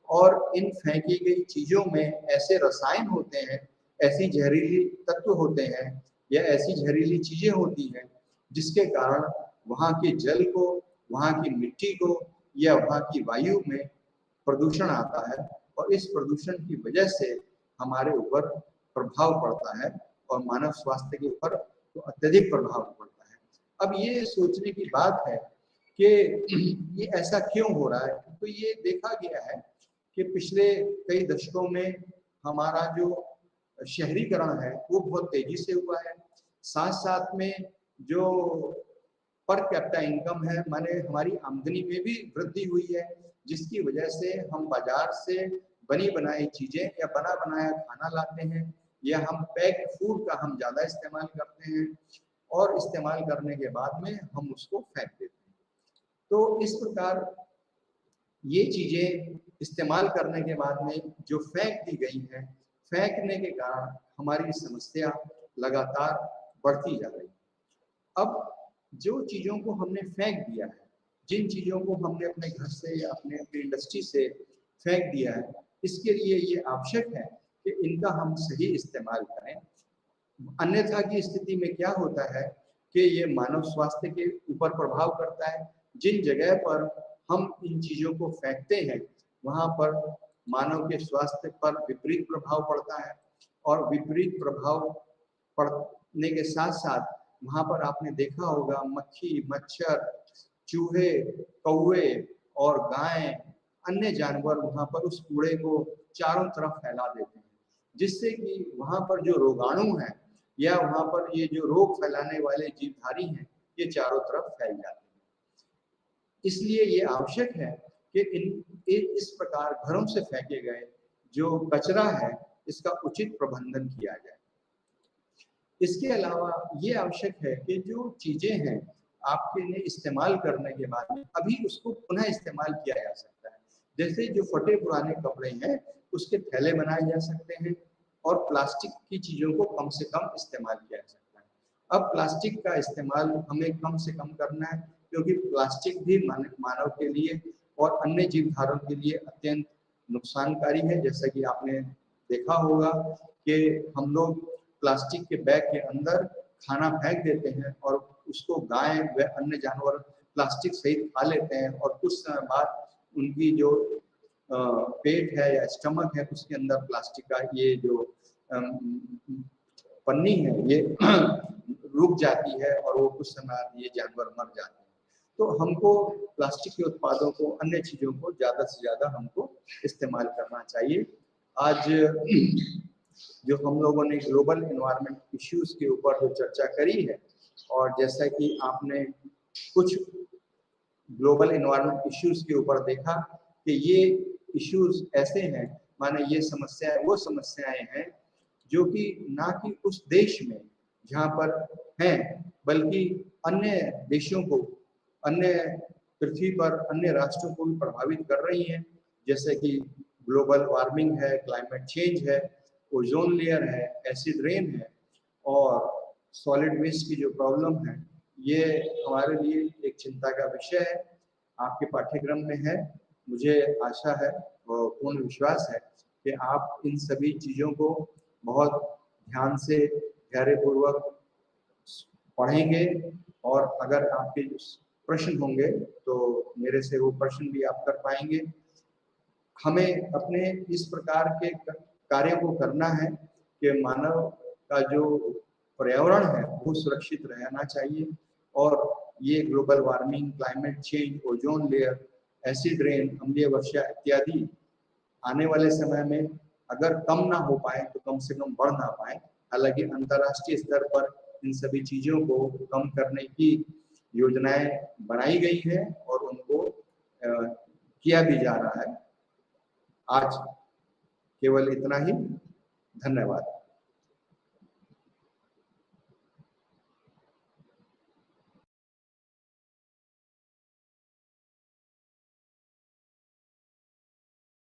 और इन फेंकी गई चीजों में ऐसे रसायन होते हैं, ऐसी जहरीली तत्व होते हैं या ऐसी जहरीली चीजें होती हैं जिसके कारण वहाँ के जल को, वहाँ की मिट्टी को या वहाँ की वायु में प्रदूषण आता है और इस प्रदूषण की वजह से हमारे ऊपर प्रभाव पड़ता है और मानव स्वास्थ्य के ऊपर तो अत्यधिक प्रभाव पड़ता है। अब ये सोचने की बात है कि ये ऐसा क्यों हो रहा है, तो ये देखा गया है कि पिछले कई दशकों में हमारा जो शहरीकरण है वो बहुत तेजी से हुआ है। साथ साथ में जो पर कैपिटा इनकम है, माने हमारी आमदनी में भी वृद्धि हुई है, जिसकी वजह से हम बाजार से बनी बनाई चीजें या बना बनाया खाना लाते हैं या हम पैक्ड फूड का हम ज्यादा इस्तेमाल करते हैं और इस्तेमाल करने के बाद में हम उसको फेंक देते हैं। तो इस प्रकार ये चीजें इस्तेमाल करने के बाद में जो फेंक दी गई हैं, फेंकने के कारण हमारी समस्या लगातार बढ़ती जा रही है। अब जो चीजों को हमने फेंक दिया है, जिन चीजों को हमने अपने घर से या अपने अपनी इंडस्ट्री से फेंक दिया है, इसके लिए ये आवश्यक है कि इनका हम सही इस्तेमाल करें। अन्यथा की स्थिति में क्या होता है कि ये मानव स्वास्थ्य के ऊपर प्रभाव करता है। जिन जगह पर हम इन चीजों को फेंकते हैं वहां पर मानव के स्वास्थ्य पर विपरीत प्रभाव पड़ता है और विपरीत प्रभाव पड़ने के साथ साथ वहां पर आपने देखा होगा मक्खी, मच्छर, चूहे, कौवे और गाय, अन्य जानवर वहां पर उस कूड़े को चारों तरफ फैला देते हैं, जिससे कि वहां पर जो रोगाणु है या वहां पर ये जो रोग फैलाने वाले जीवधारी हैं ये चारों तरफ फैल जाते हैं। इसलिए ये आवश्यक है कि इस प्रकार घरों से फेंके गए जो कचरा है इसका उचित प्रबंधन किया जाए। इसके अलावा ये आवश्यक है कि जो चीजें हैं आपके लिए इस्तेमाल करने के बाद में अभी उसको पुनः इस्तेमाल किया जा सकता है। जैसे जो फटे पुराने कपड़े हैं उसके थैले बनाए जा सकते हैं और प्लास्टिक की चीजों को कम से कम इस्तेमाल किया जा सकता है। अब प्लास्टिक का इस्तेमाल हमें कम से कम करना है क्योंकि प्लास्टिक भी मानव के लिए और अन्य जीवधारों के लिए अत्यंत नुकसानकारी है। जैसा कि आपने देखा होगा कि हम लोग प्लास्टिक के बैग के अंदर खाना फेंक देते हैं और उसको गाय व अन्य जानवर प्लास्टिक सहित खा लेते हैं और कुछ समय बाद उनकी जो पेट है या स्टमक है उसके अंदर प्लास्टिक का ये जो पन्नी है ये रुक जाती है और वो कुछ समय ये जानवर मर जाते हैं। तो हमको प्लास्टिक के उत्पादों को, अन्य चीजों को ज्यादा से ज्यादा हमको इस्तेमाल करना चाहिए। आज जो हम लोगों ने ग्लोबल एनवायरनमेंट इश्यूज के ऊपर जो चर्चा करी है और जैसा कि आपने कुछ ग्लोबल एनवायरनमेंट इश्यूज के ऊपर देखा कि ये इश्यूज ऐसे हैं, माने ये समस्याएं वो समस्याएं हैं जो कि ना कि उस देश में जहाँ पर हैं बल्कि अन्य देशों को, अन्य पृथ्वी पर अन्य राष्ट्रों को भी प्रभावित कर रही हैं। जैसे कि ग्लोबल वार्मिंग है, क्लाइमेट चेंज है, ओजोन लेयर है, एसिड रेन है और सॉलिड वेस्ट की जो प्रॉब्लम है ये हमारे लिए एक चिंता का विषय है। आपके पाठ्यक्रम में है, मुझे आशा है और पूर्ण विश्वास है कि आप इन सभी चीज़ों को बहुत ध्यान से धैर्यपूर्वक पढ़ेंगे और अगर आपके प्रश्न होंगे तो मेरे से वो प्रश्न भी आप कर पाएंगे। हमें अपने इस प्रकार के कार्य को करना है कि मानव का जो पर्यावरण है वो सुरक्षित रहना चाहिए और ये global warming, climate change, ozone layer, acid rain, अम्लीय वर्षा इत्यादि आने वाले समय में अगर कम ना हो पाए तो कम से कम बढ़ ना पाए। हालांकि अंतर्राष्ट्रीय स्तर पर इन सभी चीजों को कम करने की योजनाएं बनाई गई है और उनको किया भी जा रहा है। आज केवल इतना ही। धन्यवाद।